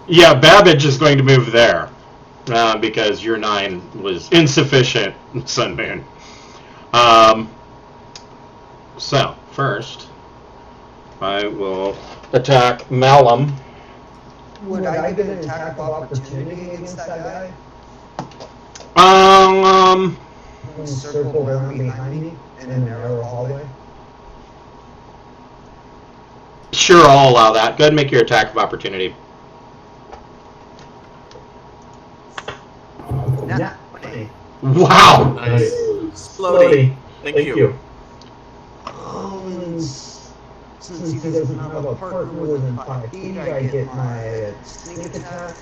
Yeah, Babbage is going to move there because your 9 was insufficient, Sun Moon. So, first, I will attack Malum. Would I get an attack of opportunity against that Um, guy? Circle around behind me in a narrow hallway? Sure, I'll allow that. Go ahead and make your attack of opportunity. Nah. Wow! Nice. Slowly. Thank you. Since he doesn't have a part more than 5 feet, I get my sneak attack.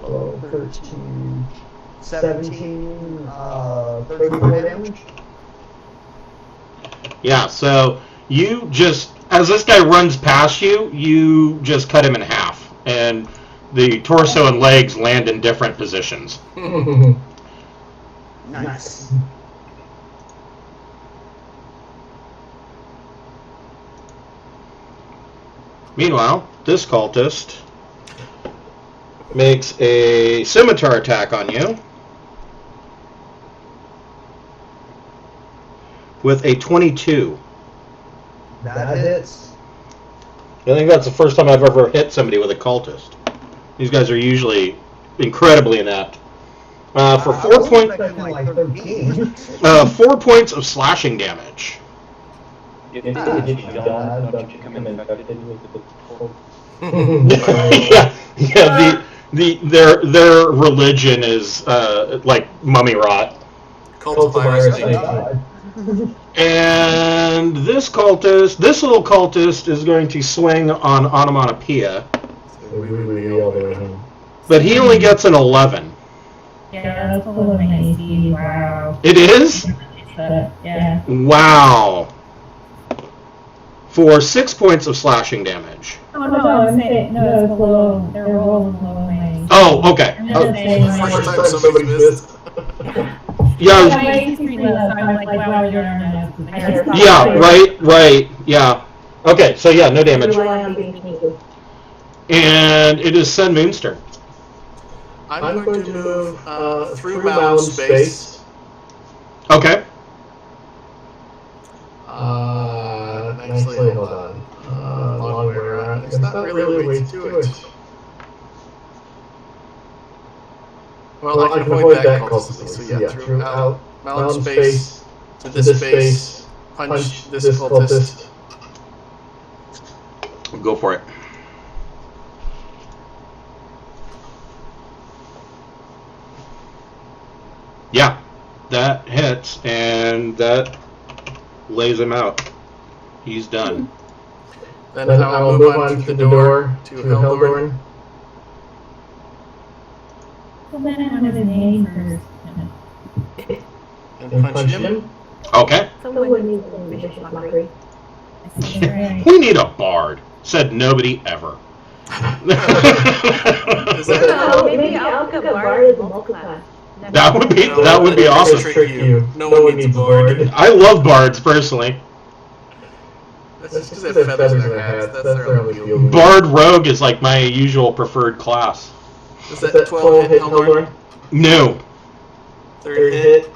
12, 13, 17, 34 damage. Yeah, so you just, as this guy runs past you, you just cut him in half. And the torso and legs land in different positions. Nice. Meanwhile, this cultist makes a scimitar attack on you with a 22. That hits. I think that's the first time I've ever hit somebody with a cultist. These guys are usually incredibly inept. For I 4 was points. expecting like 13. 4 points of slashing damage. If you don't you become infected with the cold? Yeah. Their religion is like mummy rot. Cultivirus. And this little cultist, is going to swing on onomatopoeia, We all the way home. but he only gets an 11. Yeah, that's below my AC. Wow. It is? Yeah. Wow. For 6 points of slashing damage. Oh, no, I'm saying, no, it's below, they're rolling below my. Oh, okay. I'm just saying, First like, time somebody's missed. Yeah, my AC's pretty low, so I'm like, wow, you're not enough. yeah, right, yeah. Okay, so yeah, no damage. Rely on being sneaky. And it is Sun Moon's turn. I'm going to move through mound space. Okay. Actually, hold on. Long way around. There's not really a way to do it. Well, I can avoid that cultistly. So yeah, through mound space to this space, punch this cultist. Go for it. Yeah, that hits, and that lays him out. He's done. Then I'll move on through the door to Heldorn. Well, then I want his name first. And punch him. Okay. Someone needs a vicious mockery. That's right. We need a bard. Said nobody ever. Is that No, maybe I'll pick a bard as a multi-class. That would be awesome. Trick you. No one needs a bard. I love bards personally. That's just because they have feathers in their hats. That's their only deal. Bard rogue is like my usual preferred class. Is that 12 hit Heldorn? No. Third hit.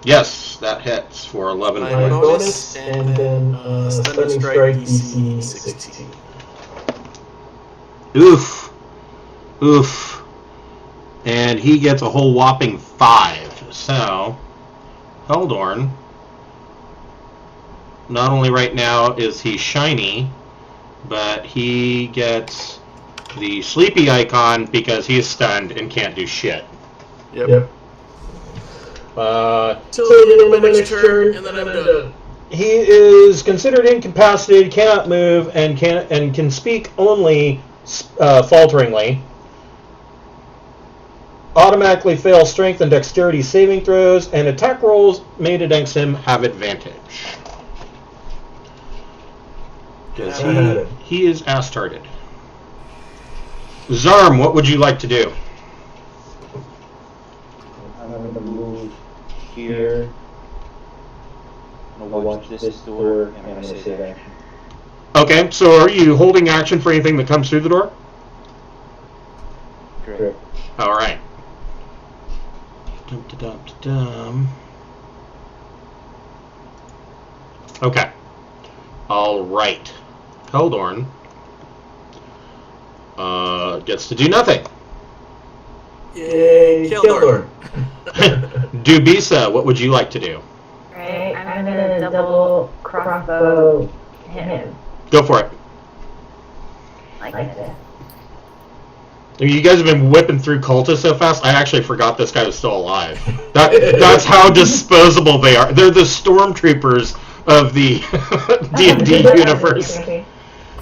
Yes, that hits for 11 My points. bonus, and then stunning strike DC 16. Oof. Oof. And he gets a whole whopping 5. So, Heldorn, not only right now is he shiny, but he gets the sleepy icon because he's stunned and can't do shit. Yep. Till the end of my next turn, and then I'm done. He is considered incapacitated, cannot move, and can speak only falteringly. Automatically fail strength and dexterity saving throws, and attack rolls made against him have advantage. Because he is astarted. Zarm, what would you like to do? I'm going to move here. I'm going to watch this door, and I'm going to save action. Okay, so are you holding action for anything that comes through the door? Correct. All right. Dum-da-dum-da-dum. Okay. All right. Heldorn gets to do nothing. Yay, Keldorn. Dubisa, what would you like to do? Alright, I'm gonna double crossbow him. Go for it. Like this. You guys have been whipping through cultists so fast, I actually forgot this guy was still alive. That's how disposable they are. They're the stormtroopers of the D&D universe.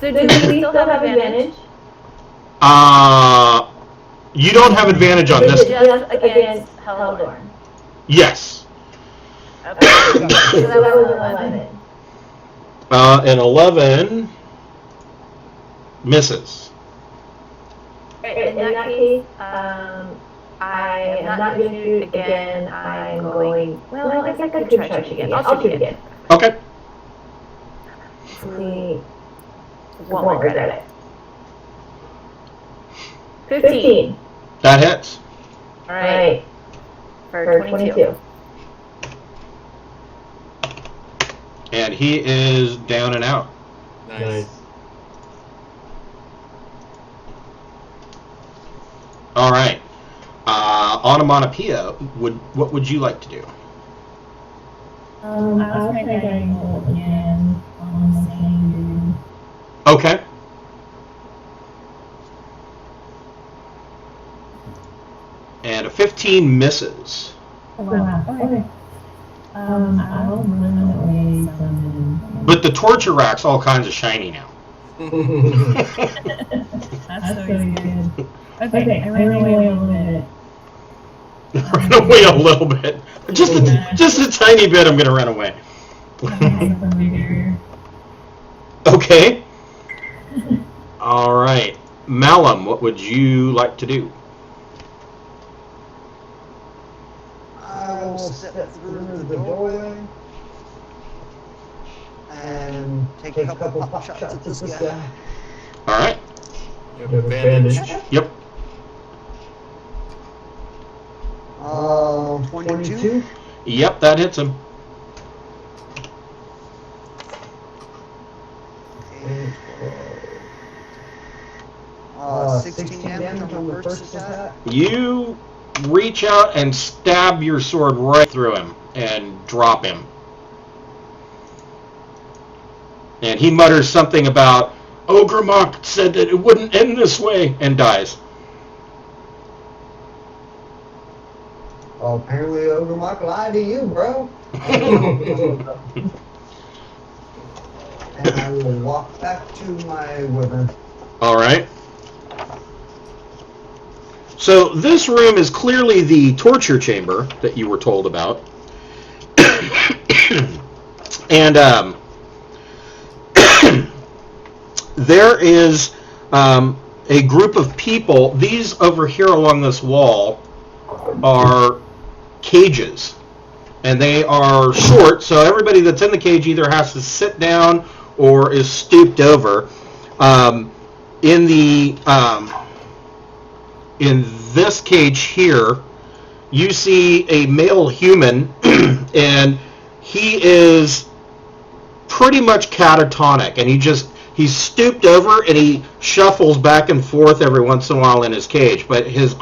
So do we still have advantage? You don't have advantage on this. Just against Heldorn. Yes. Okay. So that was an 11. An 11 misses. In that case, I am not going to shoot again. I'm going. Well, I guess I could try to shoot again. I'll shoot again. Okay. We won't regret it. 15. That hits. All right. For 22. And he is down and out. Nice. All right. Onomatopoeia, what would you like to do? I'll try guiding bolt again on the same dude. Okay. And a 15 misses. Oh, wow. Okay. I'll run away from him. But the torture rack's all kinds of shiny now. That's so good. Okay, I ran away a little bit. Run away a little bit. Just a tiny bit, I'm going to run away. Okay. All right. Malum, what would you like to do? I will step through the doorway and take a couple pop shots at this guy. All right. You have advantage. Yep. 22. Yep, that hits him. Okay. 16 damage on the first attack. You reach out and stab your sword right through him and drop him. And he mutters something about, Ogremok said that it wouldn't end this way, and dies. Well, apparently Ogremok lied to you, bro. And I will walk back to my wyvern. All right. So this room is clearly the torture chamber that you were told about. And there is a group of people. These over here along this wall are cages. And they are short, so everybody that's in the cage either has to sit down or is stooped over. In this cage here, you see a male human, and he is pretty much catatonic, and he's stooped over and he shuffles back and forth every once in a while in his cage, but his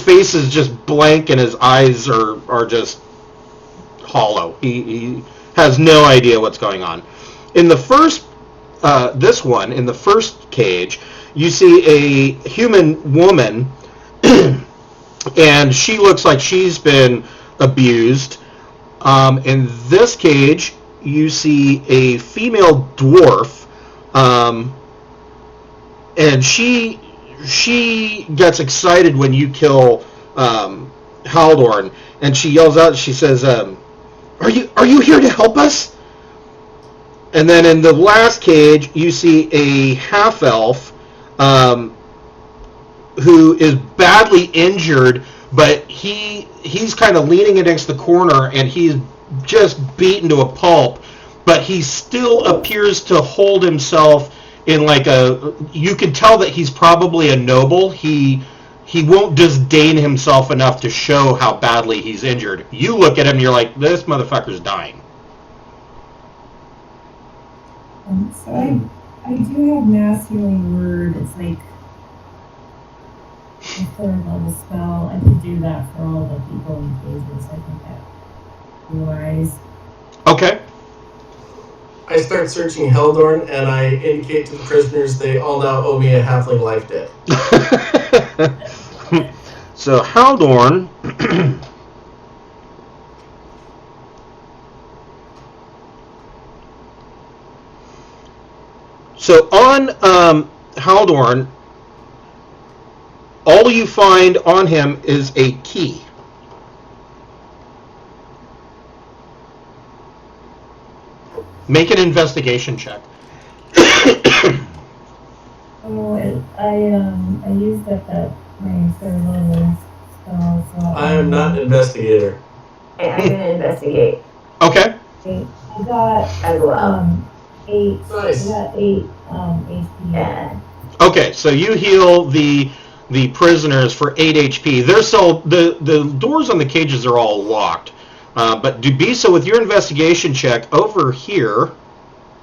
face is just blank and his eyes are just hollow. He has no idea what's going on. In the first in the first cage, you see a human woman, and she looks like she's been abused. In this cage, you see a female dwarf, and she gets excited when you kill Haldorn, and she yells out. She says, "Are you here to help us?" And then in the last cage, you see a half-elf who is badly injured, but he's kind of leaning against the corner, and he's just beaten to a pulp, but he still appears to hold himself in like you can tell that he's probably a noble. He won't disdain himself enough to show how badly he's injured. You look at him and you're like, this motherfucker's dying. So I do have mass healing word. It's like a 3rd level spell. I could do that for all the people in cages. I think that would be wise. Okay. I start searching Haldorn, and I indicate to the prisoners they all now owe me a halfling life debt. So Haldorn so on Haldorn, all you find on him is a key. Make an investigation check. Oh, I used up my 3rd level spell, so I am not an investigator. I'm gonna investigate Okay. I got as well. 8. Nice. I got 8 HP. Yeah. Okay, so you heal the prisoners for 8 HP. They're still the doors on the cages are all locked. But Dubisa, with your investigation check over here,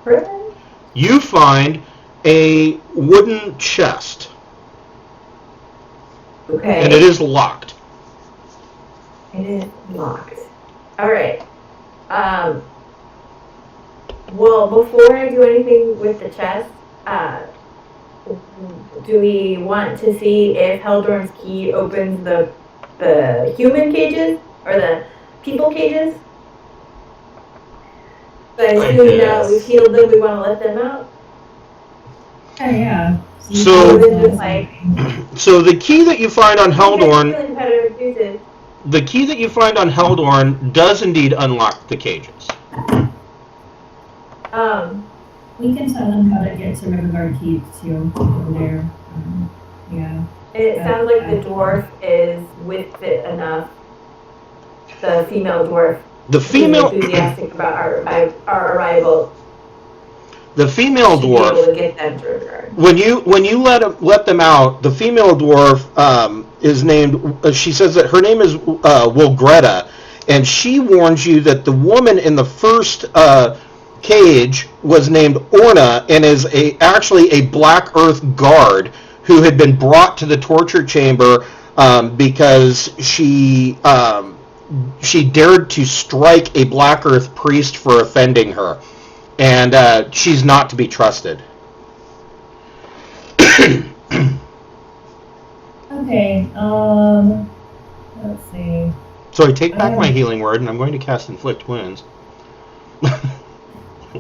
Prison? you find a wooden chest. Okay. And it is locked. It is locked. All right. Well, before I do anything with the chest, do we want to see if Heldorn's key opens the human cages or the people cages? So I assume now that we've healed them, we want to let them out. Yeah. So So the key that you find on Heldorn, Feeling better, deuces. the key that you find on Heldorn does indeed unlock the cages. we can tell them how to get to Riverguard Keep too over there. Yeah. It sounds like the dwarf is with it enough. The female dwarf. The female, Enthusiastic about our arrival. the female Should be able dwarf. to get them to Riverguard. When you let them out, the female dwarf is named. She says that her name is Wilgretta, and she warns you that the woman in the first cage was named Orna and is actually a Black Earth guard who had been brought to the torture chamber because she dared to strike a Black Earth priest for offending her, and she's not to be trusted. Okay. Let's see. So I take back my healing word, and I'm going to cast Inflict Wounds.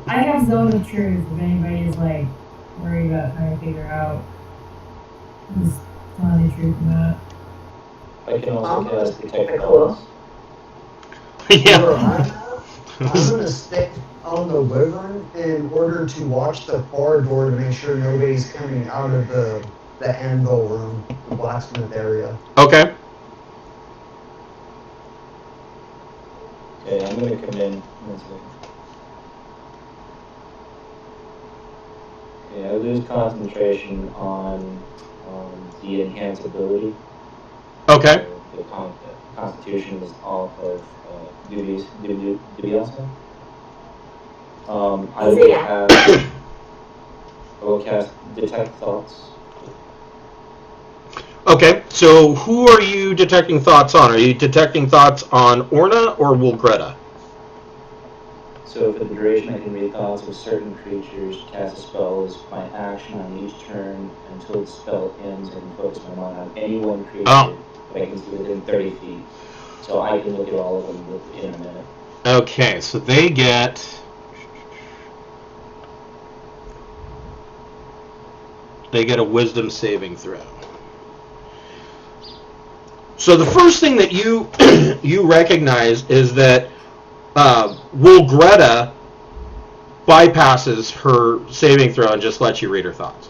I have Zone of Truth if anybody's like worried about trying to figure out who's telling the truth and not. I can also cast Detect Cool. Thoughts. Yeah. I'm going to stick on the wyvern in order to watch the far door to make sure nobody's coming out of the anvil room, the blacksmith area. Okay. Okay, I'm gonna come in. One second. Okay, I lose concentration on the enhanced ability. Okay. So the constitution is off of duty also. I will cast Detect Thoughts. Okay, so who are you detecting thoughts on? Are you detecting thoughts on Orna or Wilgretta? So for the duration, I can read thoughts of certain creatures, cast a spell as my action on each turn until the spell ends, and focus my mind on any one creature that I can see within 30 feet. So I can look at all of them within a minute. Okay, so they get... They get a wisdom saving throw. So the first thing that you you recognize is that Wilgretta bypasses her saving throw and just lets you read her thoughts.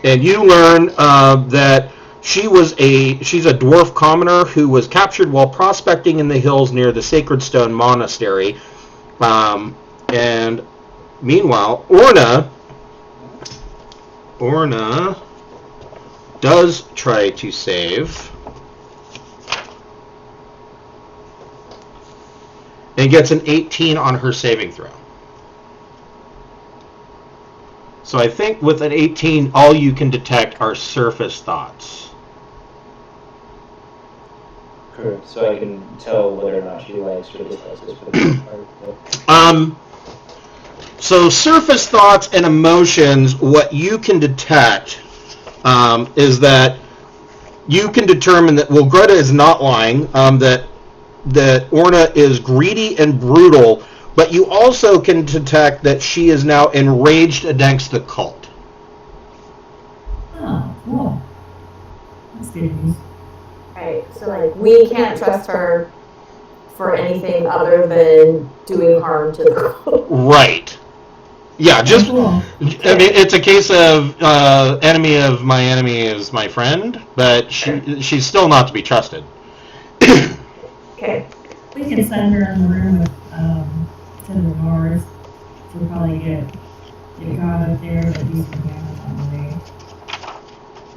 And you learn that she's a dwarf commoner who was captured while prospecting in the hills near the Sacred Stone Monastery. And meanwhile, Orna does try to save and gets an 18 on her saving throw. So I think with an 18, all you can detect are surface thoughts. Correct. So I can tell whether or not she likes or dislikes this for the most part. So surface thoughts and emotions, what you can detect is that you can determine that Wilgretta is not lying, that Orna is greedy and brutal, but you also can detect that she is now enraged against the cult. Oh, cool. That's good news. Right. So like we can't trust her for anything other than doing harm to the cult. Right. Yeah, just, Cool. I mean, it's a case of enemy of my enemy is my friend, but she's still not to be trusted. Okay. We can send her in the room with some of the Mars. She'll probably get God up there, but he's going to have on the way.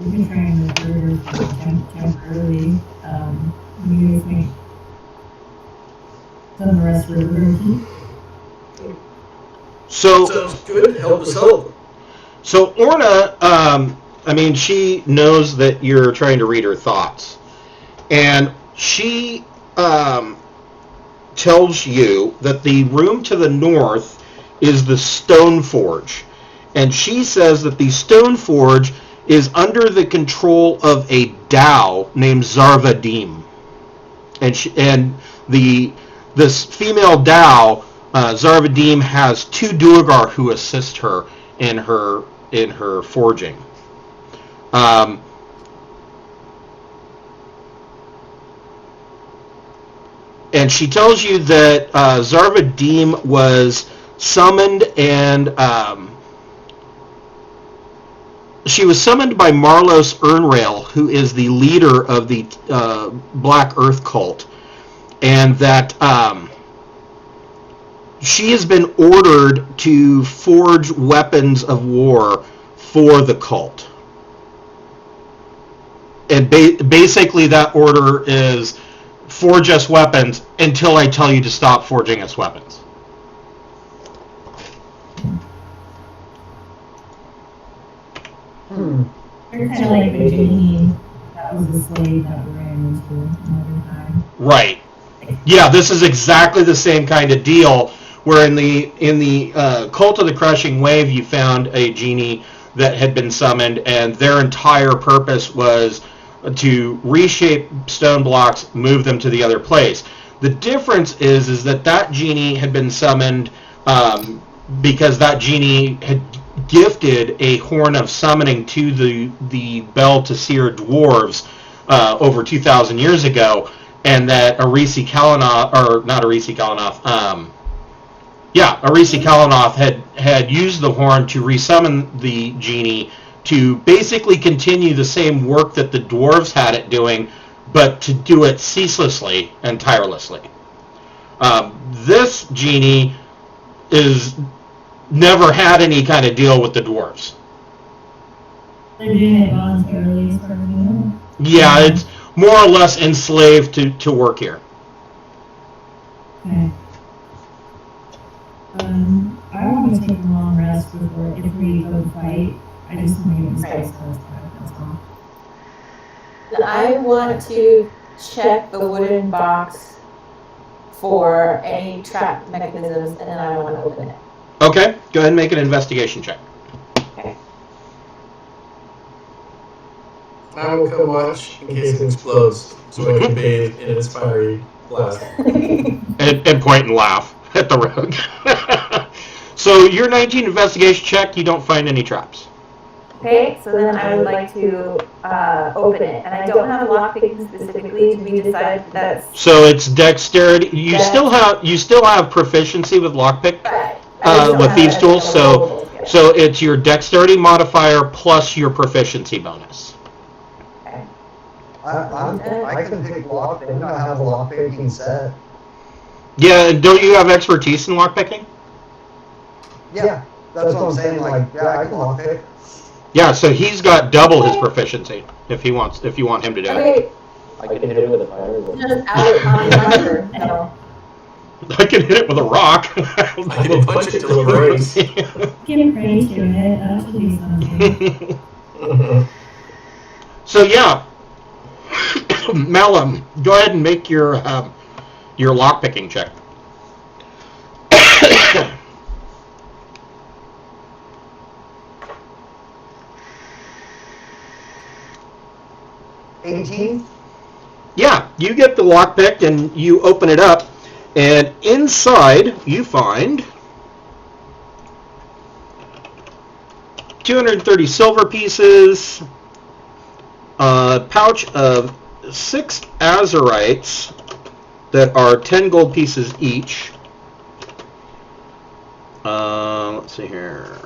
We can try and recruit her temporarily. You guys make some of the rest of the room. So Sounds good. Help us help. So Orna I mean, she knows that you're trying to read her thoughts. And she tells you that the room to the north is the Stone Forge. And she says that the Stone Forge is under the control of a Dao named Zarvadim. And this female Dao, Zarvadim, has 2 Duergar who assist her in her forging. And she tells you that Zarvadim was summoned, and she was summoned by Marlos Ernrail, who is the leader of the Black Earth cult, and that she has been ordered to forge weapons of war for the cult. And basically that order is, forge us weapons until I tell you to stop forging us weapons. They're kind of like the genie that was a slave that we ran into another time. Right. Yeah, this is exactly the same kind of deal, where in the Cult of the Crushing Wave you found a genie that had been summoned, and their entire purpose was to reshape stone blocks, move them to the other place. The difference is that genie had been summoned because that genie had gifted a horn of summoning to the Bel Tassir dwarves over 2,000 years ago, and that Arisi Kalanoth, or not Arisi Kalanoth, Arisi Kalanoth had used the horn to resummon the genie to basically continue the same work that the dwarves had it doing, but to do it ceaselessly and tirelessly. This genie is never had any kind of deal with the dwarves. They're doing it voluntarily, as far as we know. Yeah, it's more or less enslaved to work here. Okay. I want to take a long rest before, if we go fight. I just want to get space for us, that's all. I want to check the wooden box for any trap mechanisms, and then I want to open it. Okay, go ahead and make an investigation check. Okay. I will come watch in case it explodes, so I can bathe in its fiery blast. And point and laugh at the rogue. So your 19 investigation check, you don't find any traps. Okay, so then I would like to open it, and I don't have lockpicking specifically. Did we decide that's So it's dexterity. You still have proficiency with lockpick with thieves tools. So it's your dexterity modifier plus your proficiency bonus. Okay. I can pick lockpicking. I have a lockpicking set. Yeah, don't you have expertise in lockpicking? Yeah, that's what I'm saying. Like, yeah, I can lockpick. Yeah, so he's got double his proficiency if you want him to do it. Okay, I can hit it with a fireball. just out on the lever. No. I can hit it with a rock. I can punch it till it breaks. Get ready to it, that should be something. So yeah, Malum, go ahead and make your lockpicking check. 18? Yeah, you get the lockpick and you open it up, and inside you find 230 silver pieces, a pouch of 6 azurites that are 10 gold pieces each. Let's see here.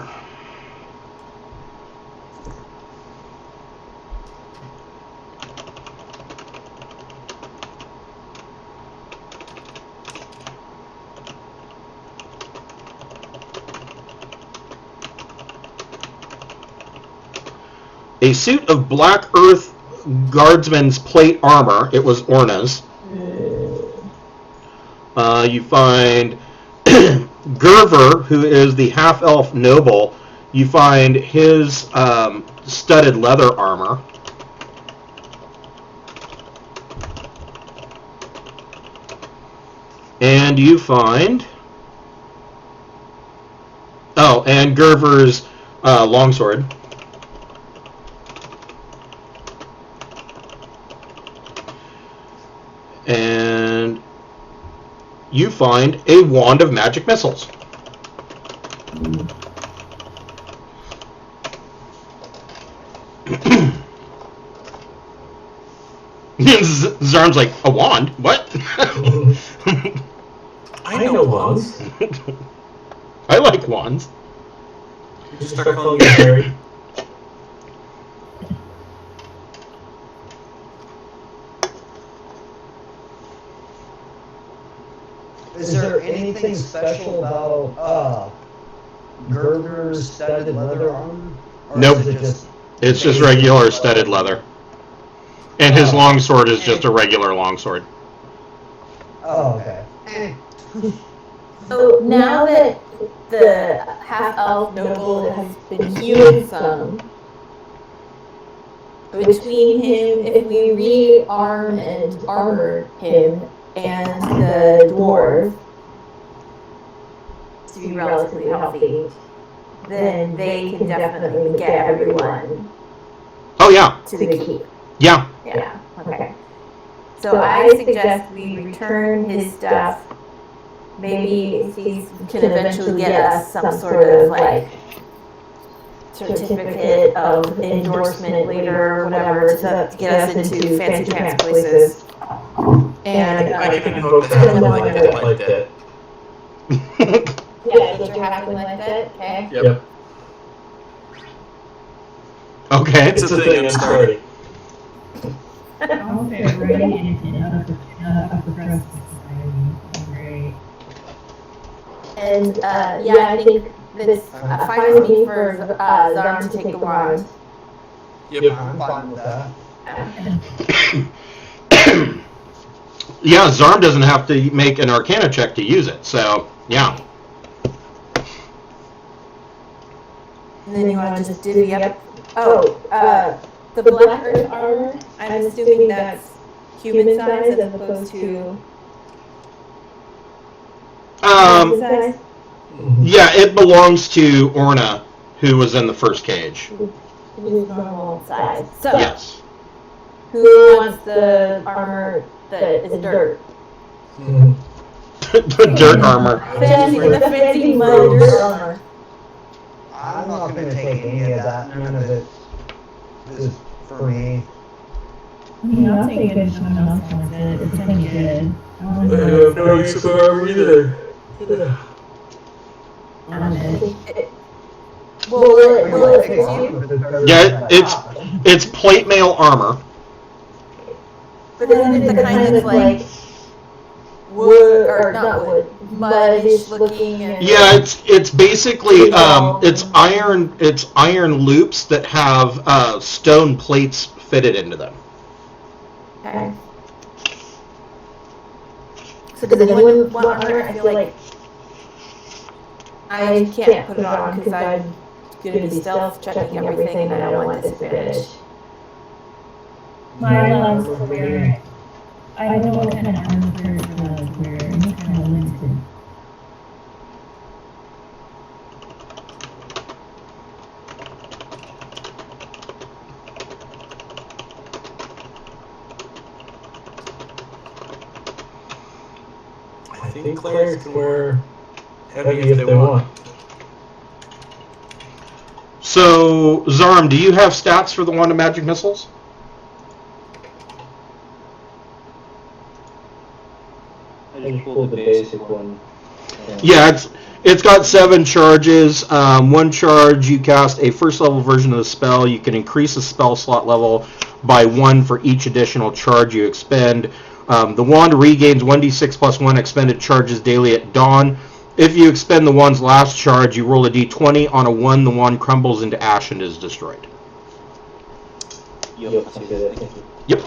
A suit of Black Earth Guardsman's plate armor. It was Orna's. You find Gerver, who is the half-elf noble, You find his studded leather armor. And you find... Oh, and Gerver's longsword. And you find a wand of magic missiles. Zarm's like, a wand? What? I know wands. I like wands. You just start calling me Harry. Is there anything special about Gerber's studded leather armor? Or Nope. is it It's just regular studded leather. And his longsword is just a regular longsword. Oh, okay. So now that the half-elf noble has been healed some, between him, if we rearm and armor him and the dwarves to be relatively healthy, then they can definitely get everyone Oh, yeah. to the keep. Yeah. Yeah, okay. So I suggest we return his stuff. Maybe he can eventually get us some sort of like certificate of endorsement later or whatever to get us into fancy pants places. And I can invoke the half-light like that. yeah, get your halfling like that, okay? Yep. Okay. It's a thing I'm starting. I'll fit right in upper crust society. Great. And yeah, I think this fine with me for Zarm to take the wand. Yep. I'm fine with that. Yeah, Zarm doesn't have to make an Arcana check to use it, so, yeah. And then you want to just divvy up. Oh, the black earth armor, I'm assuming that's human size as opposed to human size? Yeah, it belongs to Orna, who was in the first cage. Who's normal size. So, Yes. who wants the armor that is dirt? The dirt armor. The fancy mud dirt armor. I'm not going to take any of that. None of it is for me. I mean, I'll take it if someone else wants it. It's pretty good. I want I to have no use for armor either. Will it fix you? Yeah, it's plate mail armor. But isn't it the kind that's like wood, or not wood, muddish looking? And Yeah, it's basically it's iron loops that have stone plates fitted into them. Okay. So does anyone want armor? I feel like I can't put it on because I'm going to be stealth checking everything and I don't want disadvantage. My loves to wear it. I don't know what kind of armor players love to wear. It's kind of limited. I think clerics can wear heavy if they want. So, Zarm, do you have stats for the wand of magic missiles? I just pulled the basic one. Yeah, it's got 7 charges. 1 charge, you cast a first level version of the spell. You can increase the spell slot level by 1 for each additional charge you expend. The wand regains 1d6 plus 1 expended charges daily at dawn. If you expend the wand's last charge, you roll a d20. On a 1, the wand crumbles into ash and is destroyed. Yep, I'll take that. Thank you. Yep.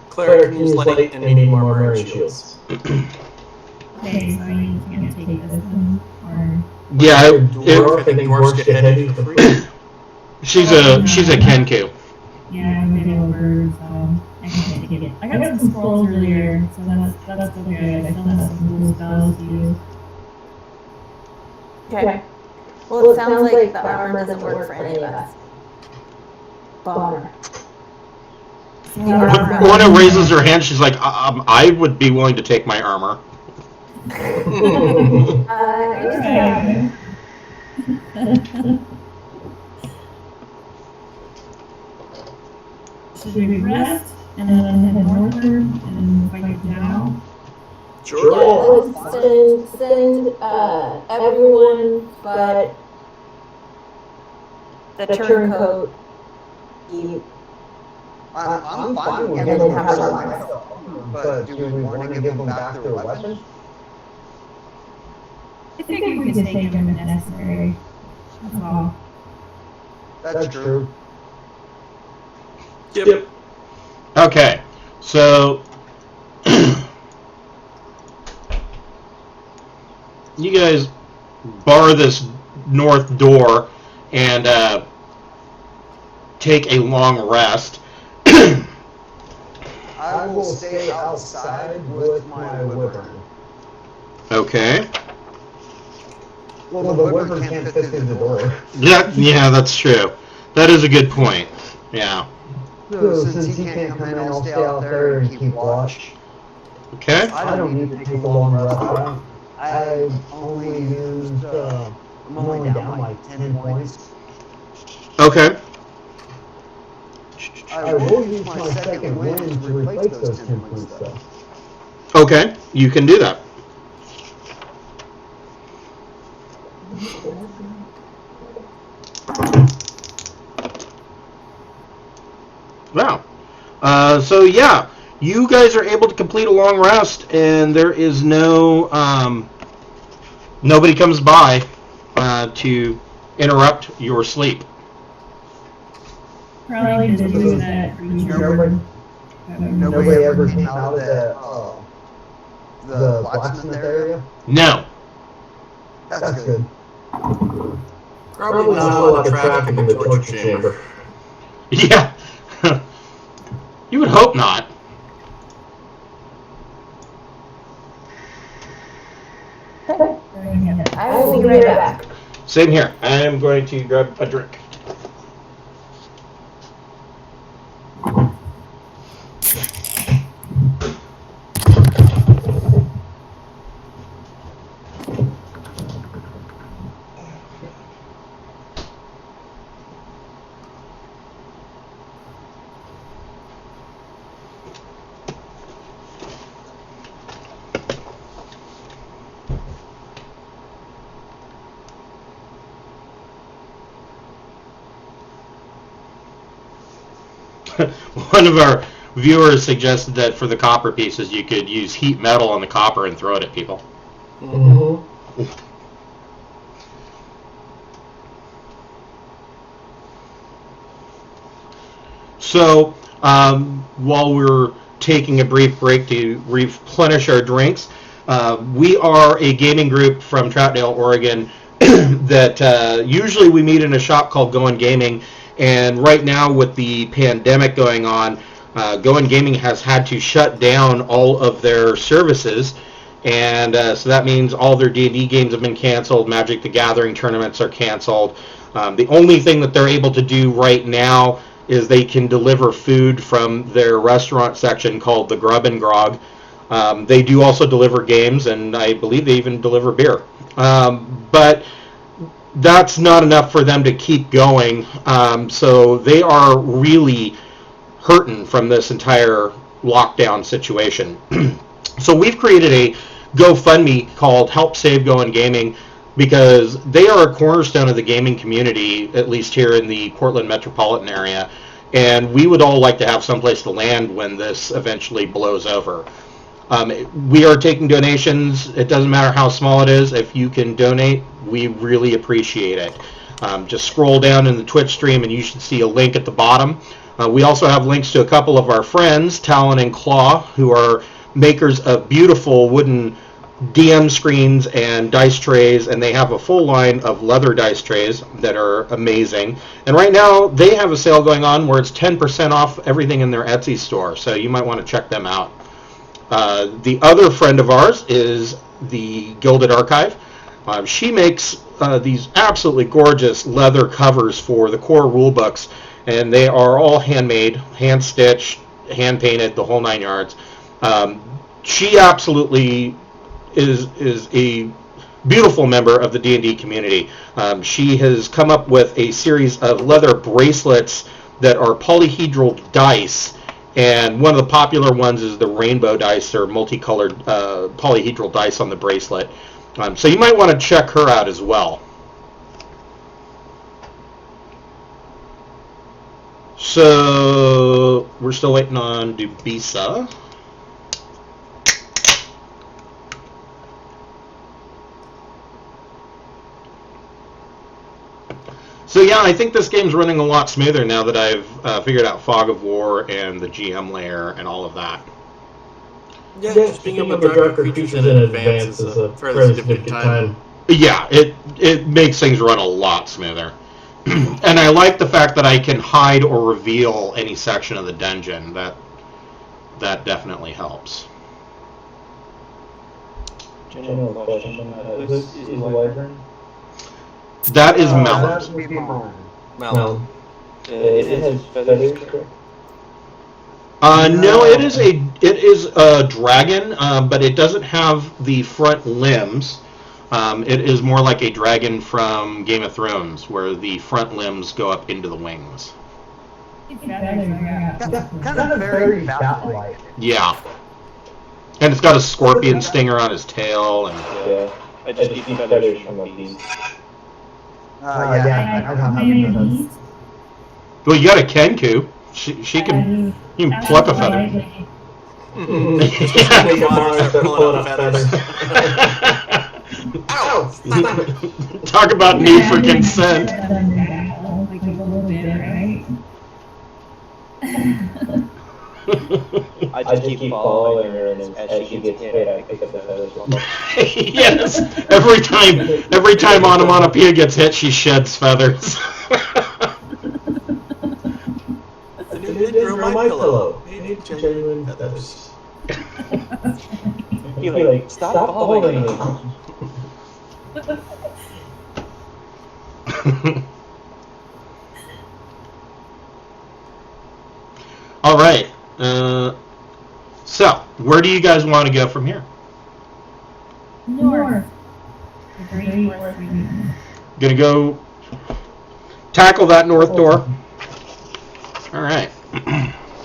Cleric can use light and medium armor and shields. Okay, so I can't take this one. Or Yeah, Dwarf, I think dwarves get heavy for free. she's a Kenku. Yeah, I'm getting over, so I can take it. I got some scrolls earlier, so that's still good. I still have some cool spells to use. Okay. Well, it sounds like the armor doesn't work for any of us. Bummer. Lorna raises her hand. She's like, I would be willing to take my armor. Should we rest and then head northward and fight it down? Sure. Yeah, send everyone but the turncoat. I'm fine with giving them back their weapons, but do we want to give them back their weapons? I think we could take them if necessary. That's all. That's true. Yep. Okay, so you guys bar this north door and take a long rest. I will stay outside with my wyvern. Okay. Well, the wyvern can't fit through the door. Yeah, that's true. That is a good point. Yeah. So since he can't come in, I'll stay out there and keep watch. Okay. I don't need to take a long rest. I've only used, I'm only down like 10 points. Okay. I will use my second wind to replace those 10 points though. Okay, you can do that. Wow. So yeah, you guys are able to complete a long rest, and there is no nobody comes by to interrupt your sleep. Probably just do that creature. Nobody ever came out of the blacksmith area? No. That's good. Probably not a lot of traffic in the torture chamber. Yeah. You would hope not. I will be right back. Same here. I am going to grab a drink. One of our viewers suggested that for the copper pieces you could use heat metal on the copper and throw it at people. Mm-hmm. So while we're taking a brief break to replenish our drinks, we are a gaming group from Troutdale, Oregon that usually we meet in a shop called Going Gaming. And right now, with the pandemic going on, Going Gaming has had to shut down all of their services, and so that means all their D&D games have been canceled. Magic the Gathering tournaments are canceled. The only thing that they're able to do right now is they can deliver food from their restaurant section called the Grub and Grog. They do also deliver games, and I believe they even deliver beer. But that's not enough for them to keep going, so they are really hurting from this entire lockdown situation. So we've created a GoFundMe called Help Save Going Gaming because they are a cornerstone of the gaming community, at least here in the Portland metropolitan area, and we would all like to have someplace to land when this eventually blows over. We are taking donations. It doesn't matter how small it is. If you can donate, we really appreciate it. Just scroll down in the Twitch stream and you should see a link at the bottom. We also have links to a couple of our friends, Talon and Claw, who are makers of beautiful wooden DM screens and dice trays, and they have a full line of leather dice trays that are amazing. And right now they have a sale going on where it's 10% off everything in their Etsy store, so you might want to check them out. The other friend of ours is the Gilded Archive. She makes these absolutely gorgeous leather covers for the core rule books, and they are all handmade, hand-stitched, hand-painted, the whole 9 yards. She absolutely is a beautiful member of the D&D community. She has come up with a series of leather bracelets that are polyhedral dice, and one of the popular ones is the rainbow dice, or multicolored polyhedral dice on the bracelet. So you might want to check her out as well. So we're still waiting on Dubisa. So yeah, I think this game's running a lot smoother now that I've figured out Fog of War and the GM layer and all of that. Yeah, just being able to draw creatures in advance is a fairly significant time. Yeah, it makes things run a lot smoother. And I like the fact that I can hide or reveal any section of the dungeon. That definitely helps. General question, who's the wyvern? That is Mel. That would be mine. Well, It has feathers, correct? No, it is a dragon, but it doesn't have the front limbs. It is more like a dragon from Game of Thrones, where the front limbs go up into the wings. Kind of very bat-like. Yeah. And it's got a scorpion stinger on his tail. And Yeah. I just need feathers from a beast. Yeah, I don't have any of those. well, you got a Kenku. She can. You can pluck a feather. just make a monster start pulling out feathers. Ow! Talk about need for consent. Like a little bit, right? I just keep following her, and as she gets hit, I pick up the feathers. Yes. Every time Onomatopoeia gets hit, she sheds feathers. It did grow my pillow. Made genuine feathers. You're like, stop following me. All right. So, where do you guys want to go from here? North. The Great North region. Gonna go tackle that north door. All right.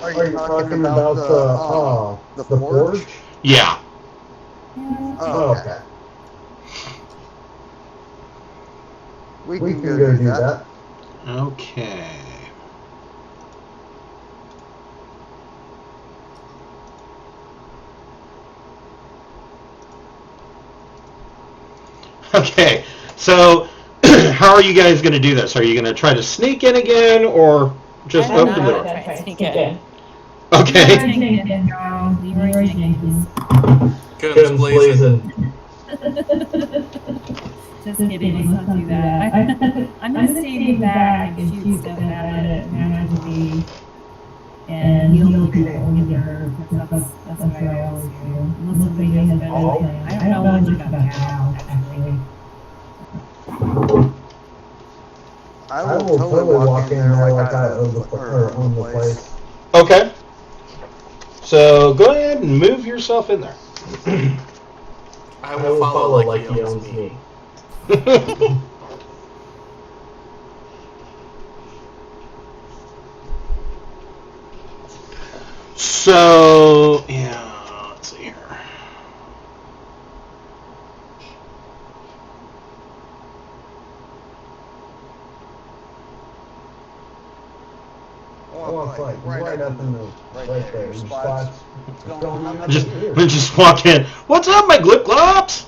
Are you talking about the forge? Yeah. Oh, okay. We can go do that. Okay. Okay, so how are you guys going to do this? Are you going to try to sneak in again, or just open the door? Okay. Guns blazing. Just kidding, let's not do that. I'm gonna stand back and shoot stuff at it magically and heal people either. That's what I always do. Unless somebody has a better plan. I don't know much about cow, actually. I will totally walk in there like I own the place. Okay. So go ahead and move yourself in there. I will follow like he owns me. So, yeah, let's see here. Right up in the right there. Your spots. Just walk in. What's up, my glip glops?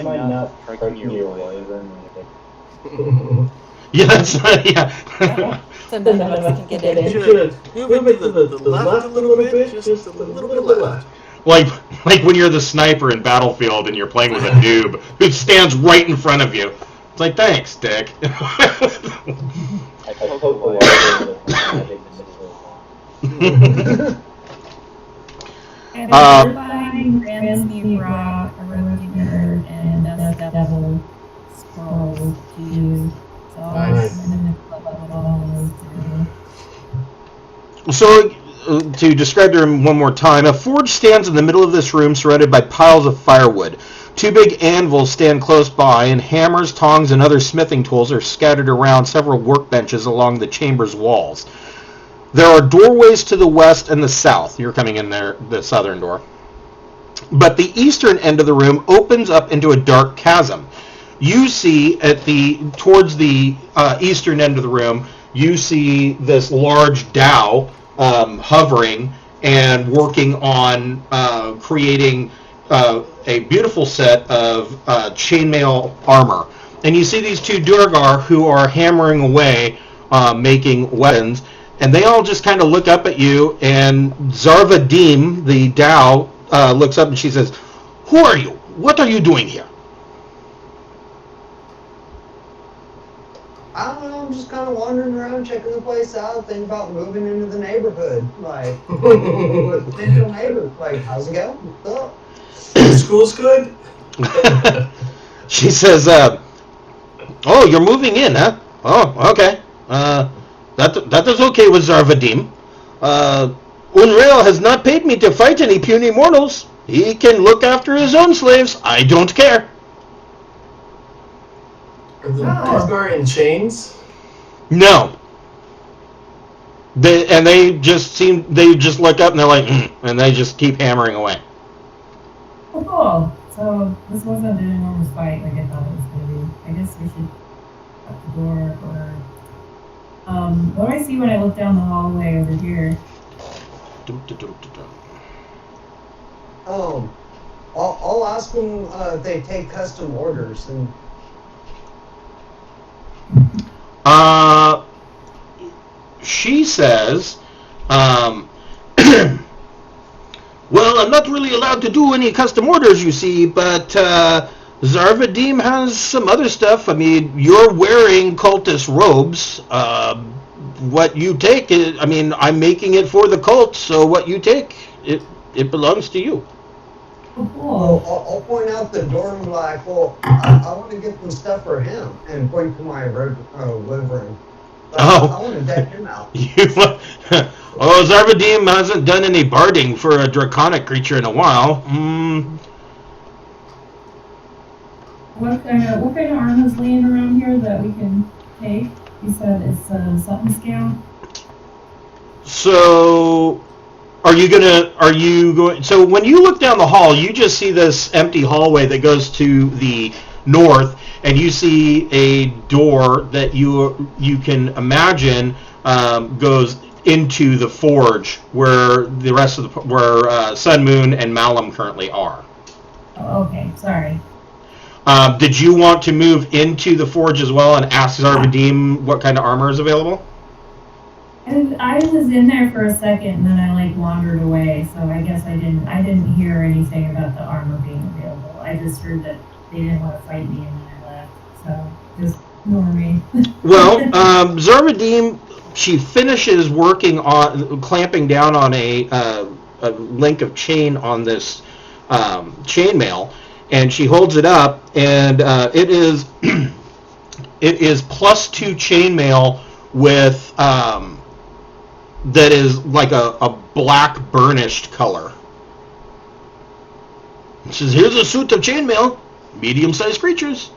Might not strike your wyvern. Yeah, that's yeah. So none of us can get in. You should move it to the left a little bit, just a little bit left. Like when you're the sniper in Battlefield and you're playing with a noob who stands right in front of you. It's like, thanks, Dick. I poke the water with magic missile. And we're buying Grand Sneak Rock, Eroding Earth, and Dust Devil scrolls to use. So Nice. I'm gonna put all those through. So, to describe the room one more time, a forge stands in the middle of this room surrounded by piles of firewood. Two big anvils stand close by, and hammers, tongs, and other smithing tools are scattered around several workbenches along the chamber's walls. There are doorways to the west and the south. You're coming in there, the southern door. But the eastern end of the room opens up into a dark chasm. You see towards the eastern end of the room, you see this large dhow hovering and working on creating a beautiful set of chainmail armor. And you see these two Durgar who are hammering away, making weapons. And they all just kind of look up at you, and Zarvadim, the dhow, looks up and she says, "Who are you? What are you doing here?" I don't know, I'm just kind of wandering around, checking the place out, thinking about moving into the neighborhood. Like, potential neighbors. Like, how's it going? What's up? School's good? She says, "Oh, you're moving in, huh? Oh, okay. That is okay with Zarvadim. Unreal has not paid me to fight any puny mortals. He can look after his own slaves. I don't care." Are the Durgar in chains? No. They just look up and they're like, and they just keep hammering away. Oh, cool. So this wasn't an enormous fight like I thought it was going to be. I guess we should shut the door or... what do I see when I look down the hallway over here? I'll ask them if they take custom orders. And she says, "Well, I'm not really allowed to do any custom orders, you see, but Zarvadim has some other stuff. I mean, you're wearing cultist robes. What you take, I'm making it for the cult, so what you take, it belongs to you." Oh, cool. I'll point out the door and be like, well, I want to get some stuff for him, and point to my wyvern. I want to deck him out. Zarvadim hasn't done any barding for a draconic creature in a while. What kind of armor is laying around here that we can take? You said it's something scale. So, so when you look down the hall, you just see this empty hallway that goes to the north, and you see a door that you can imagine goes into the forge where the rest of where Sun, Moon, and Malum currently are. Oh, okay, sorry. Did you want to move into the forge as well and ask Zarvadim what kind of armor is available? And I was in there for a second, and then I wandered away. So I guess I didn't hear anything about the armor being available. I just heard that they didn't want to fight me, and then I left. So just ignore me. Well, Zarvadim, she finishes working on clamping down on a link of chain on this chainmail, and she holds it up, and it is +2 chainmail with that is like a black burnished color. It says, "Here's a suit of chainmail, medium-sized creatures."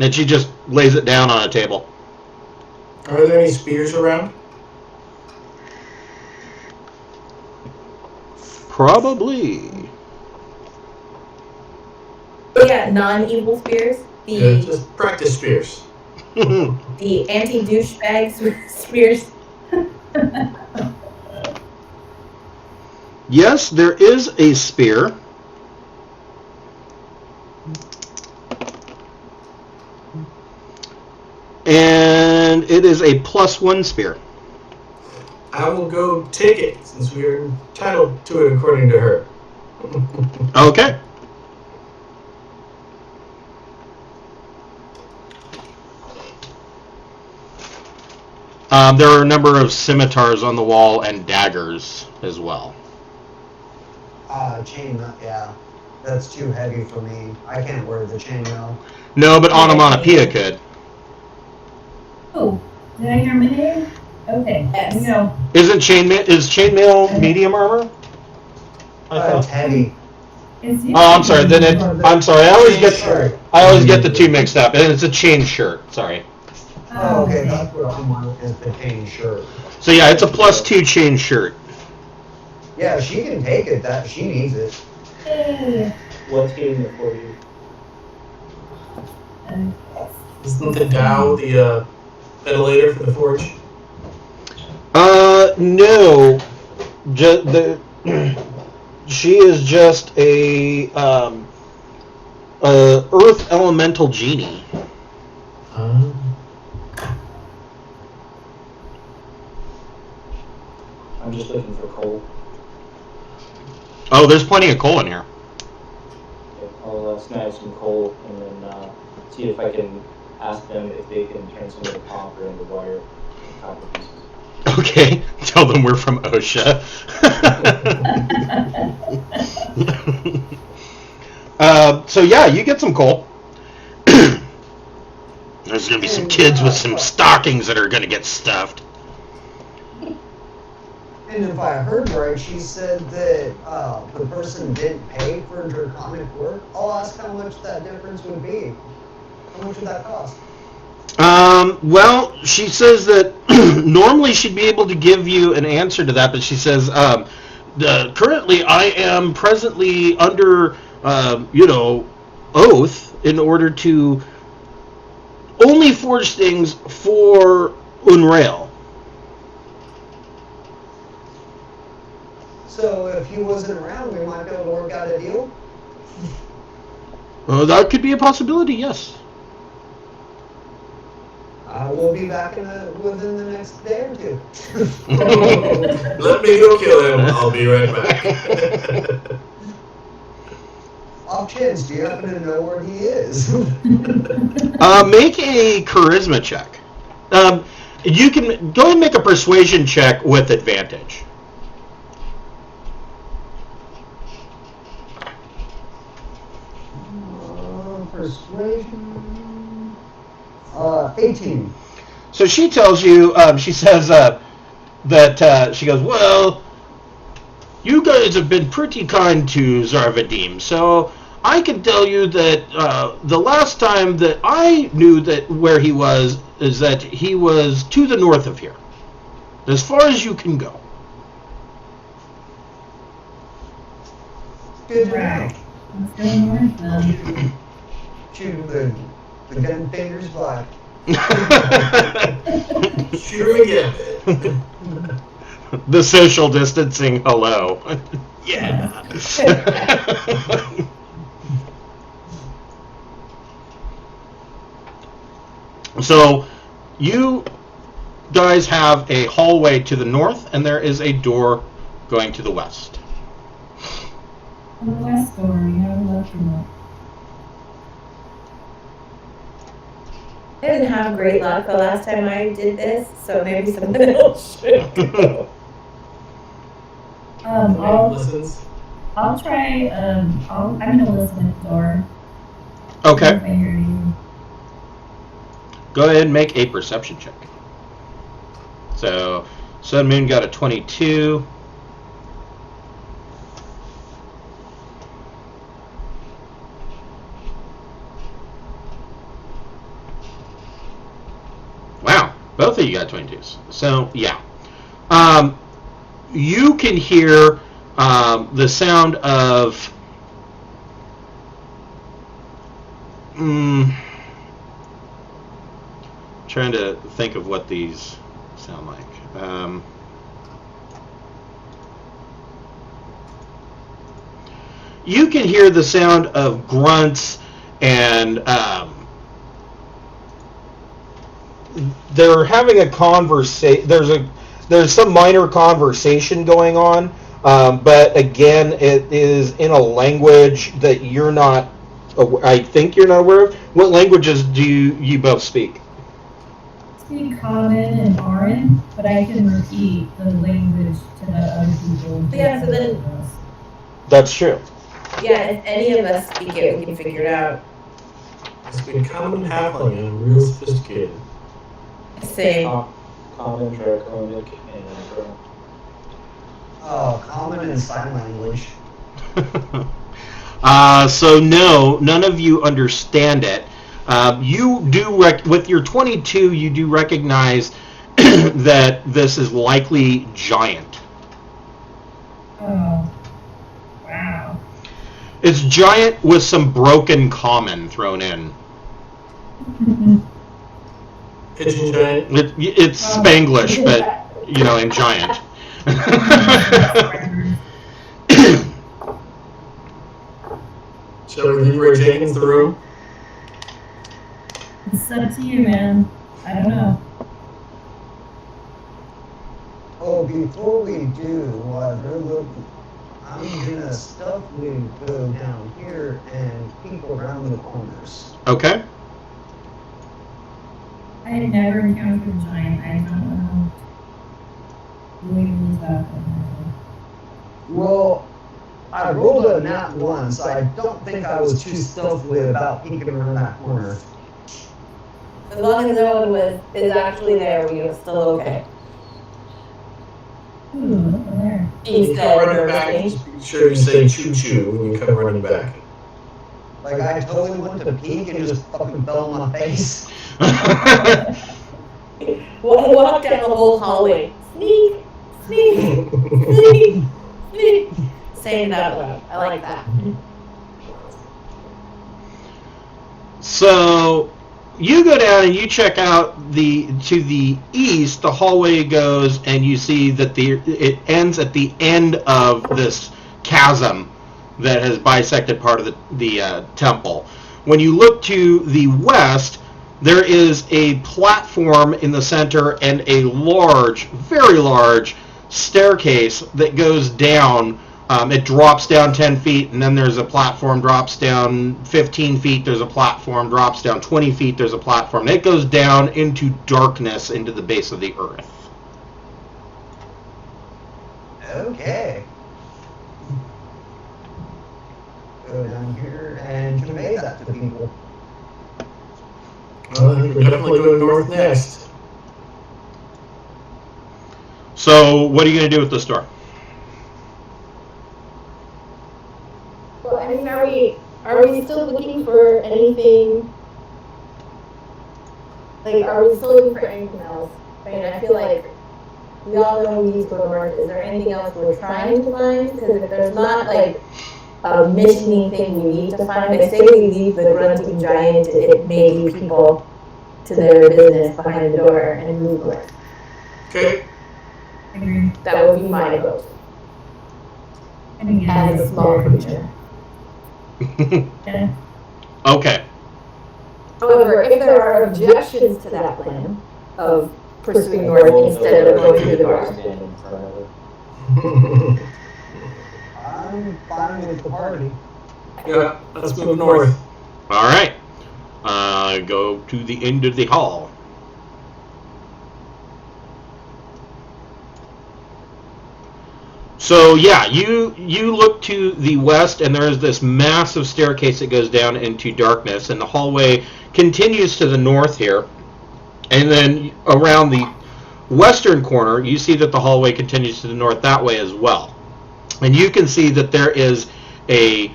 And she just lays it down on a table. Are there any spears around? Probably. Yeah, non-evil spears. Yeah, just practice spears. The anti-douchebag spears. Yes, there is a spear. And it is a +1 spear. I will go take it, since we are entitled to it according to her. Okay. There are a number of scimitars on the wall and daggers as well. Chainmail, yeah. That's too heavy for me. I can't wear the chainmail. No, but onomatopoeia could. Oh, did I hear my name? Okay, Yes. we go. Is chainmail medium armor? It's heavy. Oh, I'm sorry. I'm sorry. I always get the two mixed up. And it's a chain shirt. Sorry. Oh, okay. That's what I'm on, is the chain shirt. So yeah, it's a +2 chain shirt. Yeah, she can take it. That she needs it. Hey. What's getting it for you? Isn't the Dow the ventilator for the forge? No. She is just a earth elemental genie. I'm just looking for coal. Oh, there's plenty of coal in here. Okay, I'll snag some coal and then see if I can ask them if they can turn some of the copper into wire copper pieces. Okay, tell them we're from OSHA. So yeah, you get some coal. There's gonna be some kids with some stockings that are gonna get stuffed. And if I heard right, she said that the person didn't pay for draconic work. I'll ask how much that difference would be. How much would that cost? Well, she says that normally she'd be able to give you an answer to that, but she says, currently I am presently under, oath in order to only forge things for Unrail. So if he wasn't around, we might be able to work out a deal? That could be a possibility, yes. I will be back within the next day or two. Let me go kill him. I'll be right back. Off chance, do you happen to know where he is? Make a charisma check. You can go and make a persuasion check with advantage. Persuasion. 18. So she tells you, she says that she goes, well, you guys have been pretty kind to Zarvadim, so I can tell you that the last time that I knew that where he was is that he was to the north of here, as far as you can go. Good to know. Right. Let's go north then. Shoot, the gun fingers black. Shoot him again. The social distancing hello. Yeah. So you guys have a hallway to the north, and there is a door going to the west. The west door, you have a left or not? I didn't have great luck the last time I did this, so maybe someone else should go. Listens. I'll try, I'm gonna listen at the door. Okay. If I hear you. Go ahead and make a perception check. So, Sun Moon got a 22. Wow, both of you got 22s. So, yeah. You can hear the sound of... trying to think of what these sound like. You can hear the sound of grunts, and they're having a conversation. there's some minor conversation going on, but again, it is in a language that you're not. I think you're not aware of. What languages do you both speak? Speak Common and Aran, but I can repeat the language to the other people. Yeah, so then- That's true. Yeah, if any of us speak it, we can figure it out. I speak common halfling. I'm real sophisticated. Same. Common, draconic, and Oh, common and sign language. So no, none of you understand it. You do with your 22, you do recognize that this is likely giant. Oh, wow. It's giant with some broken common thrown in. Pigeon giant. It's Spanglish, but in giant. Shall we leroy Jenkins the room? It's up to you, man. I don't know. Oh, before we do what they're looking, I'm gonna stealthily go down here and peek around the corners. Okay. I had never encountered a giant. I don't know. Really that. Well, I rolled a nat 1, so I don't think I was too stealthily about peeking around that corner. As long as no one is actually there, we are still okay. Ooh, look at there. You come running back. Just be sure you say choo choo when you come running back. Like, I totally went to peek and just fucking fell on my face. Walk down the whole hallway. Sneak, sneak, sneak, sneak. Saying that out loud. I like that. So you go down and you check out to the east. The hallway goes, and you see that it ends at the end of this chasm that has bisected part of the temple. When you look to the west, there is a platform in the center and a large, very large staircase that goes down. It drops down 10 feet, and then there's a platform, drops down 15 feet, there's a platform, drops down 20 feet, there's a platform. It goes down into darkness, into the base of the earth. Okay. Go down here and convey that to people. Well, I think we're definitely going north next. So what are you going to do with this door? Well, I mean, are we still looking for anything? Like, are we still looking for anything else? I mean, I feel like we all know we need to go north. Is there anything else we're trying to find? Because if there's not, like, a missioning thing we need to find, I say we leave the grunting giant, it may lead people to their business behind the door and move north. Okay. Agreed. That would be my vote. As a small creature. Yeah. Okay. However, if there are objections to that plan of pursuing north instead of going through the door, stand in front of it. I'm fine with the party. Yeah, let's move north. All right. Go to the end of the hall. So yeah, you look to the west, and there is this massive staircase that goes down into darkness, and the hallway continues to the north here, and then around the western corner, you see that the hallway continues to the north that way as well, and you can see that there is a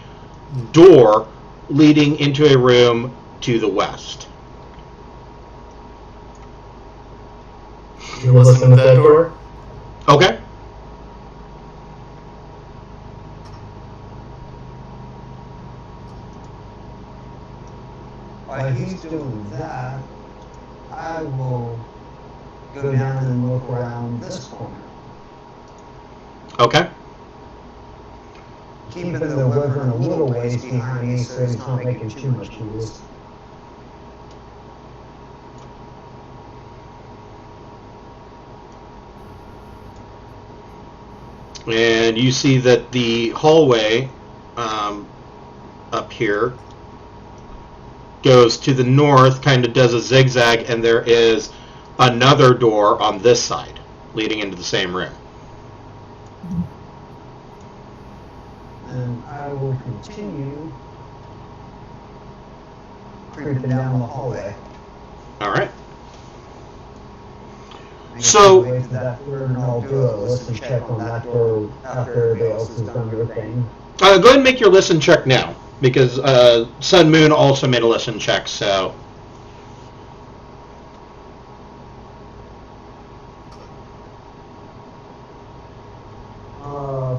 door leading into a room to the west. You listen to that door? Okay. While he's doing that, I will go down and look around this corner. Okay. Keeping the wyvern a little ways behind me so he's not making too much noise. And you see that the hallway up here goes to the north, kind of does a zigzag, and there is another door on this side leading into the same room. And I will continue creeping down the hallway. All right. So, Wait for that door, and I'll do a listen check on that door after everybody else has done their thing. go ahead and make your listen check now, because Sun Moon also made a listen check, so...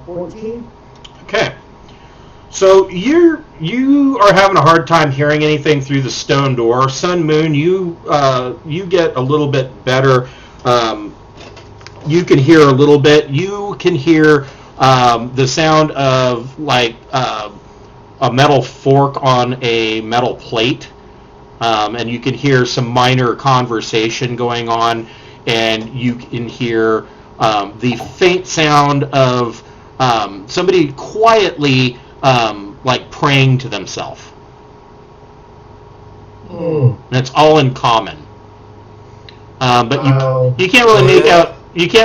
14? Okay. So you are having a hard time hearing anything through the stone door. Sun Moon, you get a little bit better. You can hear a little bit. You can hear the sound of like a metal fork on a metal plate, and you can hear some minor conversation going on, and you can hear the faint sound of somebody quietly like praying to themselves. And it's all in common. But you can't really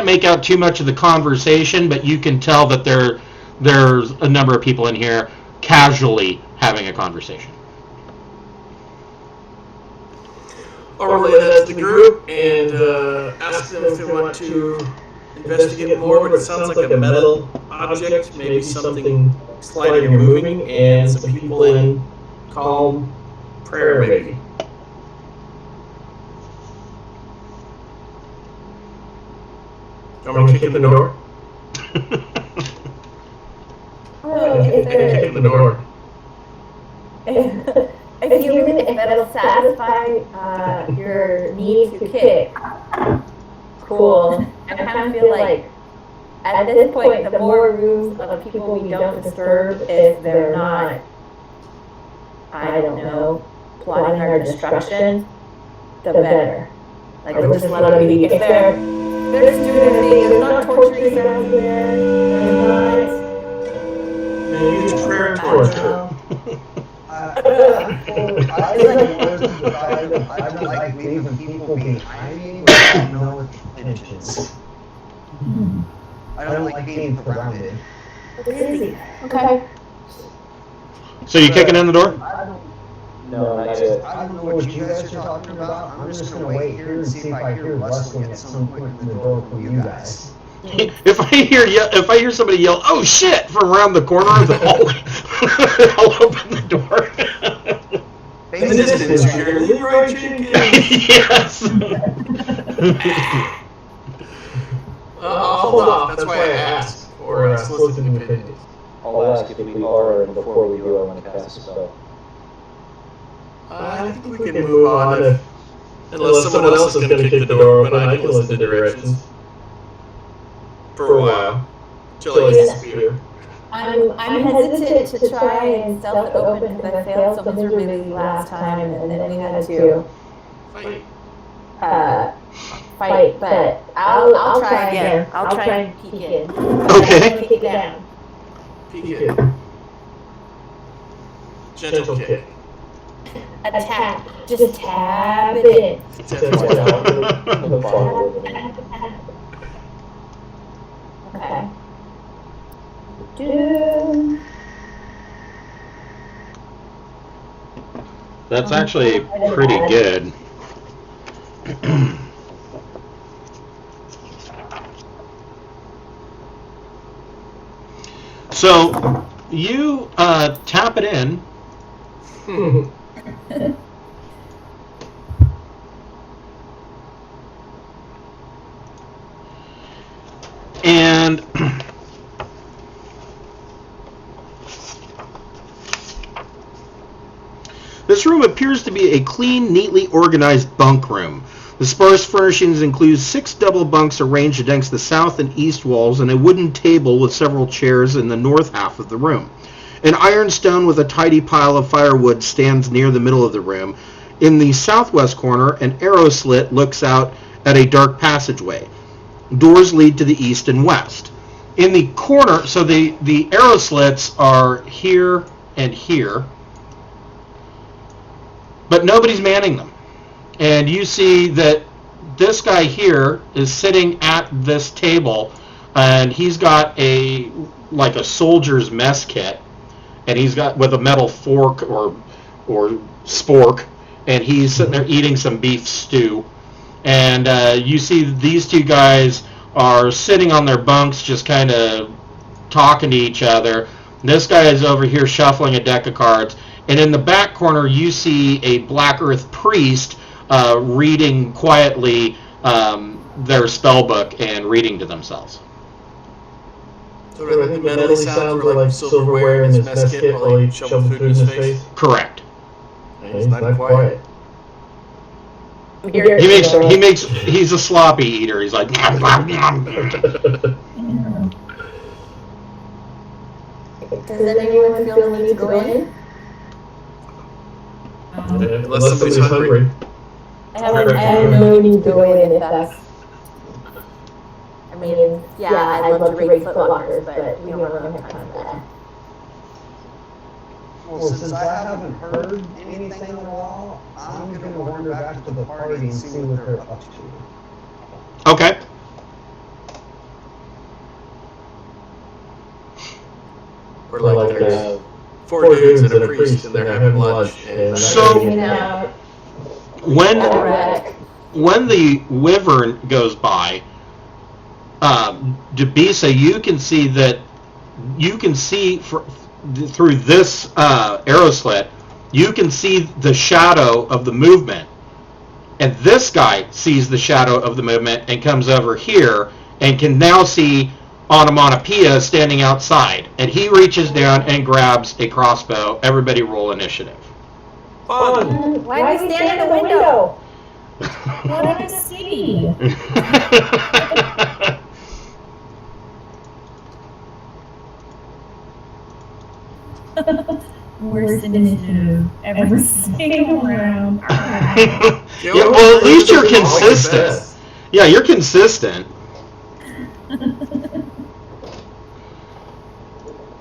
make out too much of the conversation, but you can tell that there's a number of people in here casually having a conversation. I'll relay that to the group and ask them if they want to investigate more, but it sounds like a metal object, maybe something sliding or moving, and some people in calm prayer, maybe. I'm going to kick in the door. Kick in the door. If that'll satisfy your need to kick. Cool. I kind of feel like at this point, the more rooms of people we don't disturb, if they're not, I don't know, plotting our destruction, the better. Like, just let them be. If they're just doing their thing, there's not torturing sounds there, there's not. Maybe it's prayer and torture. I don't like leaving people behind me without no intentions. I don't like being surrounded. Okay. So you kicking in the door? No, not yet. I don't know what you guys are talking about. I'm just going to wait here and see if I hear rustling at some point in the door from you guys. If I hear somebody yell, "Oh shit!" from around the corner of the hallway, I'll open the door. In the distance, you hear Leroy Jenkins. Yes. I'll hold off. That's why I asked for soliciting opinions. I'll ask if we are, and before we do, I want to cast a spell. I think we can move on unless someone else is going to kick the door open. I can listen to directions for a while till I disappear. I'm hesitant to try and stealth open because I failed so miserably last time, and then we had to fight. But I'll try again. I'll try and peek in. Okay. Kick it down. Peek in. Gentle kick. A tap. Just tap it in. Okay. That's actually pretty good. So you tap it in. And this room appears to be a clean, neatly organized bunk room. The sparse furnishings include 6 double bunks arranged against the south and east walls and a wooden table with several chairs in the north half of the room. An ironstone with a tidy pile of firewood stands near the middle of the room. In the southwest corner, an arrow slit looks out at a dark passageway. Doors lead to the east and west. in the corner, so the arrow slits are here and here, but nobody's manning them. And you see that this guy here is sitting at this table, and he's got like a soldier's mess kit, and he's got with a metal fork or spork, and he's sitting there eating some beef stew. And you see these two guys are sitting on their bunks just kind of talking to each other. This guy is over here shuffling a deck of cards. And in the back corner, you see a Black Earth priest reading quietly their spell book and reading to themselves. So I think the medley sounds were like silverware in his mess kit while he shoveled food in his face? Correct. And he's not quiet. He's a sloppy eater. He's like, nom, nom, nom. Does anyone feel the need to go in? Unless somebody's hungry. I have no need to go in if that's... I mean, yeah, I'd love to raid footlockers, but we don't really have time for that. Well, since I haven't heard anything in a while, I'm going to wander back to the party and see what they're up to. Okay. Or like there's 4 dudes and a priest and they're having lunch. And So, when the wyvern goes by, Debisa, you can see through this arrow slit, you can see the shadow of the movement. And this guy sees the shadow of the movement and comes over here and can now see Onomatopoeia standing outside. And he reaches down and grabs a crossbow. Everybody roll initiative. Fun! Why do we stand in the window? What did I see? Worst initiative ever seen around. Yeah, well, at least you're consistent. Yeah, you're consistent.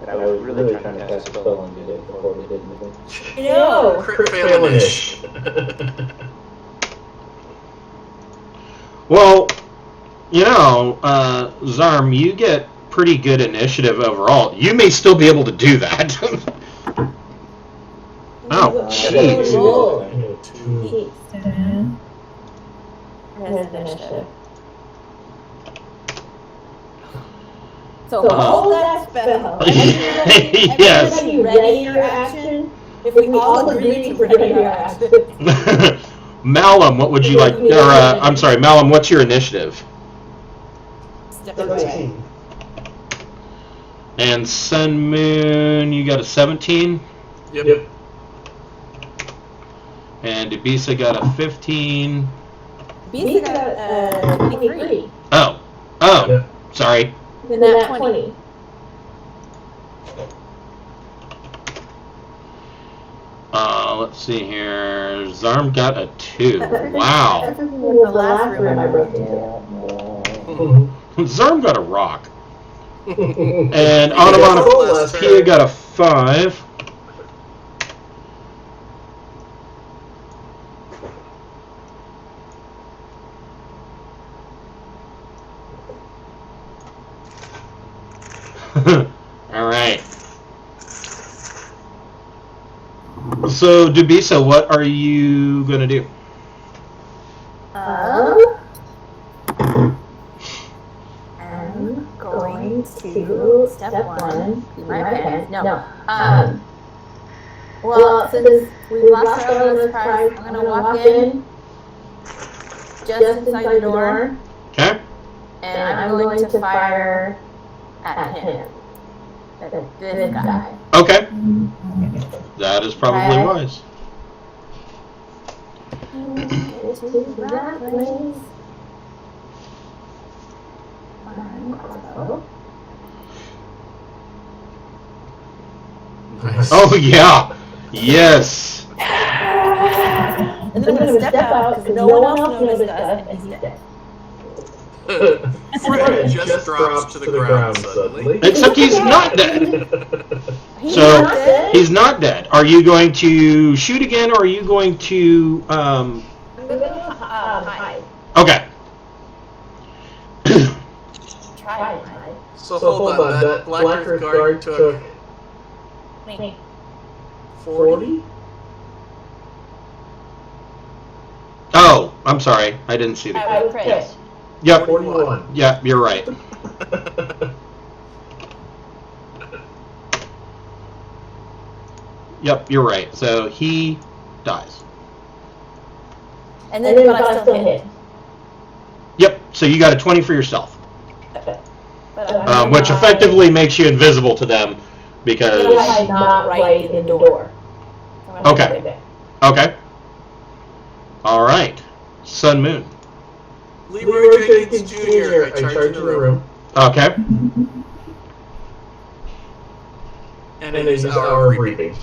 But I was really trying to cast a spell and get it before we did anything. No. Crit fail-ish. Well, Zarm, you get pretty good initiative overall. You may still be able to do that. Oh, jeez. Initiative. So hold that spell. Yes. Everybody ready your action? If we all agree to ready your action. Malum, what would you like? I'm sorry, Malum, what's your initiative? 13. And Sun Moon, you got a 17? Yep. And Debisa got a 15. Bisa got 23. Oh, Yep. sorry. Then that 20. Let's see here. Zarm got a 2. Wow. That's the last room I broke into. Zarm got a rock. And Onomatopoeia got a 5. Alright. So, Debisa, what are you going to do? I'm going to step one. My pants. No. Well, since we lost our other prize, I'm gonna walk in just inside the door, Okay. and I'm going to fire at him. At this guy. Okay. That is probably wise. Nice. Oh, yeah. Yes. And then I'm going to step out because no one else noticed us, and he's dead. Fred just drops to the ground suddenly. Except he's not dead. He's So not dead. he's not dead. Are you going to shoot again, or are you going to? I'm gonna hide. Okay. Try and hide. So hold on, that Black Earth Guard took 40? Oh, I'm sorry. I didn't see the. I was crit. Yep. 41. Yeah, you're right. Yep, you're right. So he dies. And then, but I still hit. Yep. So you got a 20 for yourself, But which effectively makes you invisible to them because. I'm not right in the door. Okay. Okay. All right. Sun Moon. Leroy Jenkins Jr., I charge in the room. Okay. And it is our reaping.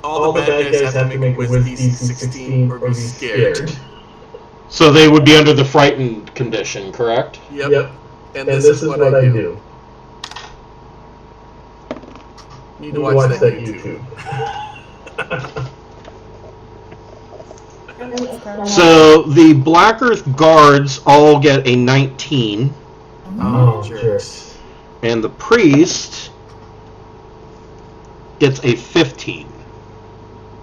All the bad guys have to make a wisdom DC 16 or be scared. So they would be under the frightened condition, correct? Yep. And this is what I do. Need to watch that YouTube. So the Black Earth Guards all get a 19, Oh, jerks. and the priest gets a 15.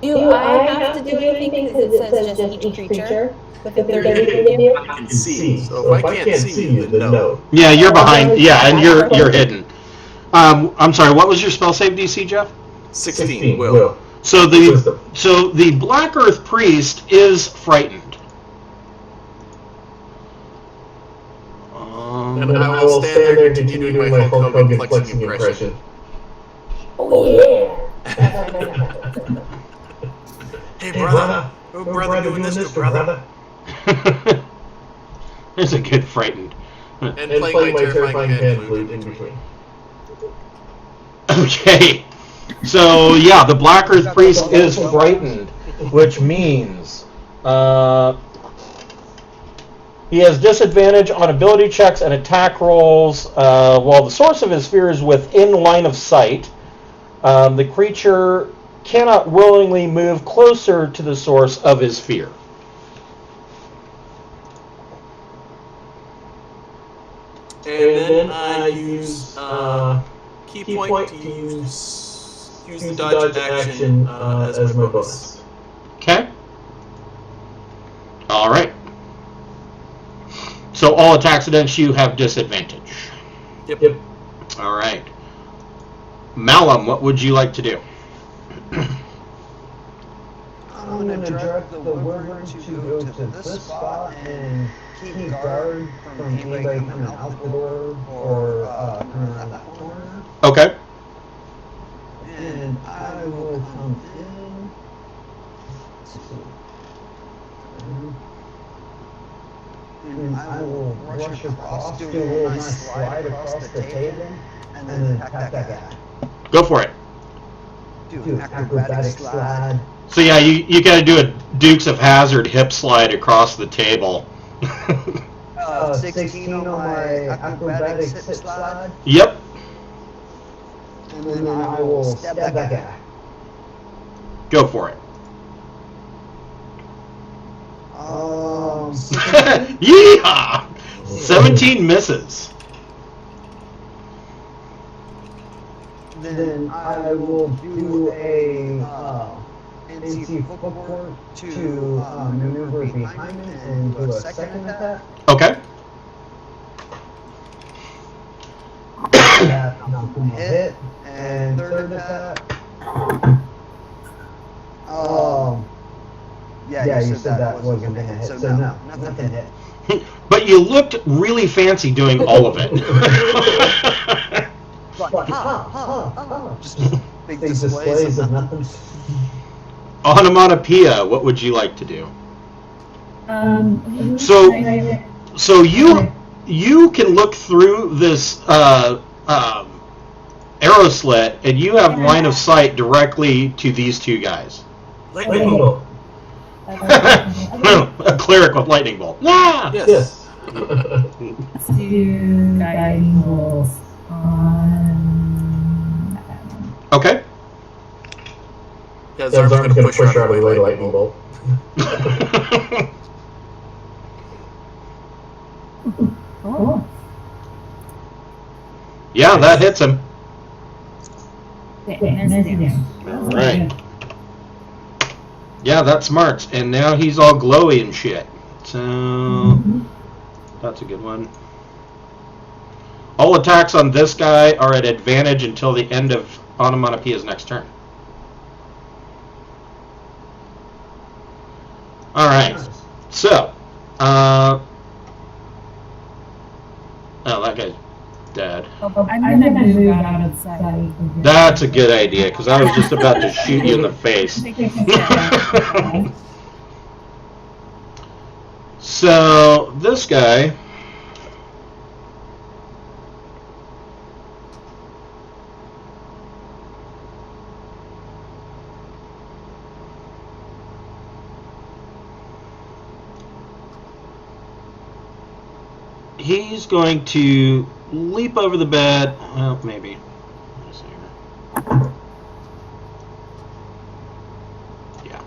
Do I have to do anything because it says just each creature within 30 feet of you? I can see. So if I can't see you, then no. Yeah, you're behind. Yeah, and you're hidden. I'm sorry. What was your spell save DC, Jeff? 16 will. So the Black Earth priest is frightened. And I will stand there continuing my Hulk Hogan flexing impression. Oh yeah! Hey brother. Oh brother, doing this to brother. There's a good frightened. And playing my terrifying hand flute in between. Okay. So yeah, the Black Earth priest is frightened, which means he has disadvantage on ability checks and attack rolls while the source of his fear is within line of sight. The creature cannot willingly move closer to the source of his fear. And then I use key point to use the dodge action as my bonus. Okay. All right. So all attacks against you have disadvantage. Yep. All right. Malum, what would you like to do? I'm going to direct the wyvern to go to this spot and keep guard from anybody coming out the door or coming around that corner. Okay. And I will come in. And I will rush across, do a little nice slide across the table, and then attack that guy. Go for it. Do an acrobatic slide. So yeah, you got to do a Dukes of Hazzard hip slide across the table. 16 on my acrobatic hip slide. Yep. And then I will stab that guy. Go for it. Yeehaw! 17 misses. Then I will do a NC footwork to maneuver behind him and do a second attack. Okay. That hit. And third attack. Yeah, you said that wasn't going to hit. So no, nothing hit. But you looked really fancy doing all of it. Just big displays of nothing. Onomatopoeia, what would you like to do? So you can look through this arrow slit, and you have line of sight directly to these two guys. Lightning bolt. A cleric with lightning bolt. Yeah. Yes. Let's do guiding bolts on that one. Okay. Yeah, Zarm's going to push her out of the way, lightning bolt. Cool. Yeah, that hits him. Okay, there's the damage. All right. Yeah, that smarts. And now he's all glowy and shit. So that's a good one. All attacks on this guy are at advantage until the end of Onomatopoeia's next turn. All right. So, oh, that guy's dead. I'm gonna move out of sight. That's a good idea, because I was just about to shoot you in the face. So, this guy... He's going to leap over the bed. Well, maybe. Let's see here. Yeah.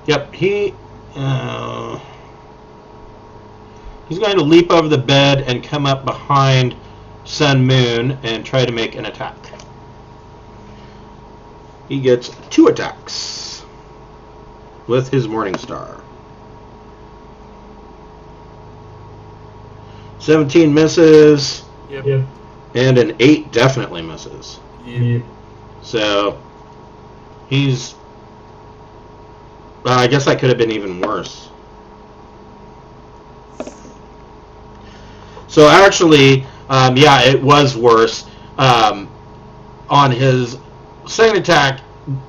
Yep. He's going to leap over the bed and come up behind Sun Moon and try to make an attack. He gets 2 attacks with his Morning Star. 17 misses. Yep. And an 8 definitely misses. Yep. So he's... I guess that could have been even worse. So actually, yeah, it was worse. On his second attack,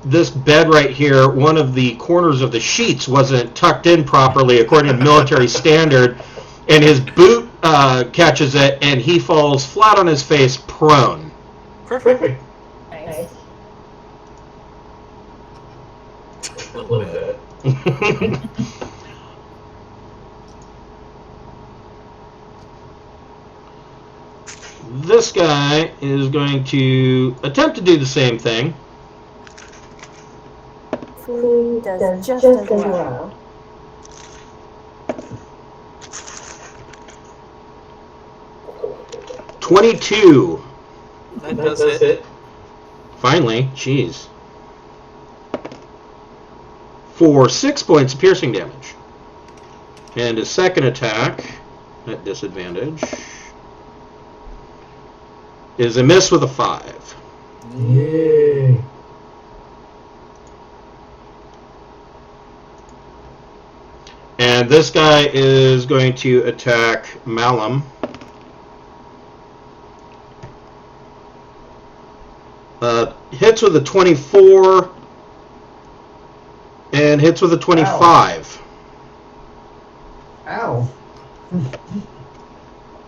this bed right here, one of the corners of the sheets wasn't tucked in properly according to military standard, and his boot catches it, and he falls flat on his face, prone. Perfect. Nice. Look at that. This guy is going to attempt to do the same thing. Fleeing does just as well. $22. That does it. Finally, jeez. For 6 points of piercing damage. And his second attack, at disadvantage, is a miss with a 5. Yay. And this guy is going to attack Malum. Hits with a 24 and hits with a 25. Ow.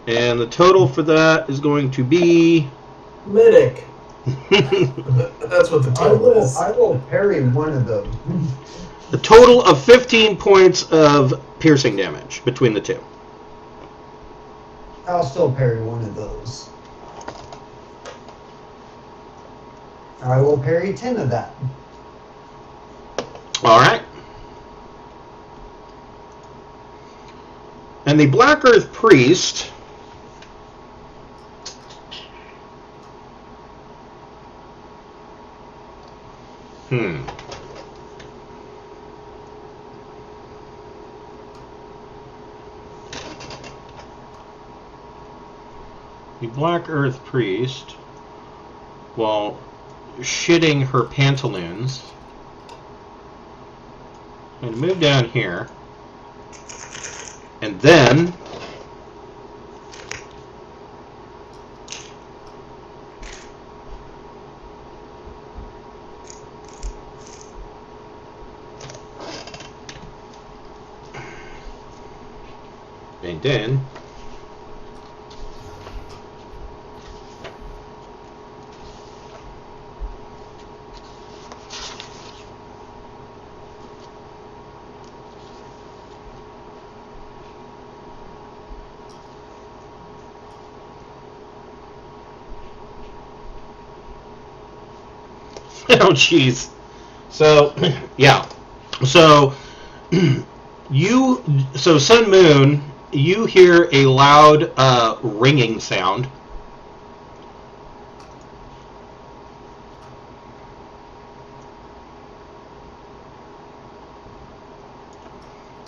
And the total for that is going to be... Medic. That's what the total is. I will parry one of them. a total of 15 points of piercing damage between the two. I'll still parry one of those. I will parry 10 of that. All right. And the Black Earth Priest... The Black Earth Priest, while shitting her pantaloons, I'm going to move down here, and then Oh, jeez. So, yeah. So, Sun Moon, you hear a loud ringing sound.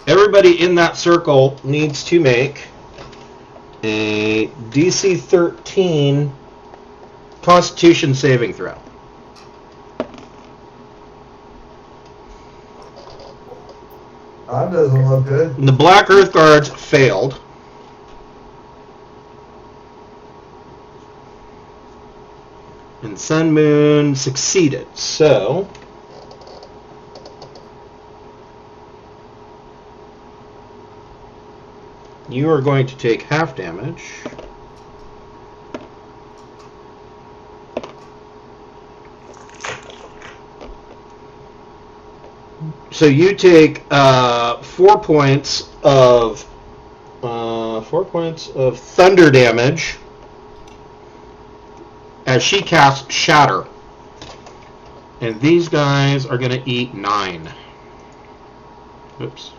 Everybody in that circle needs to make a DC 13 Constitution saving throw. That doesn't look good. And the Black Earth Guards failed. And Sun Moon succeeded. So you are going to take half damage. So you take 4 points of thunder damage as she casts Shatter, and these guys are going to eat 9. Oops.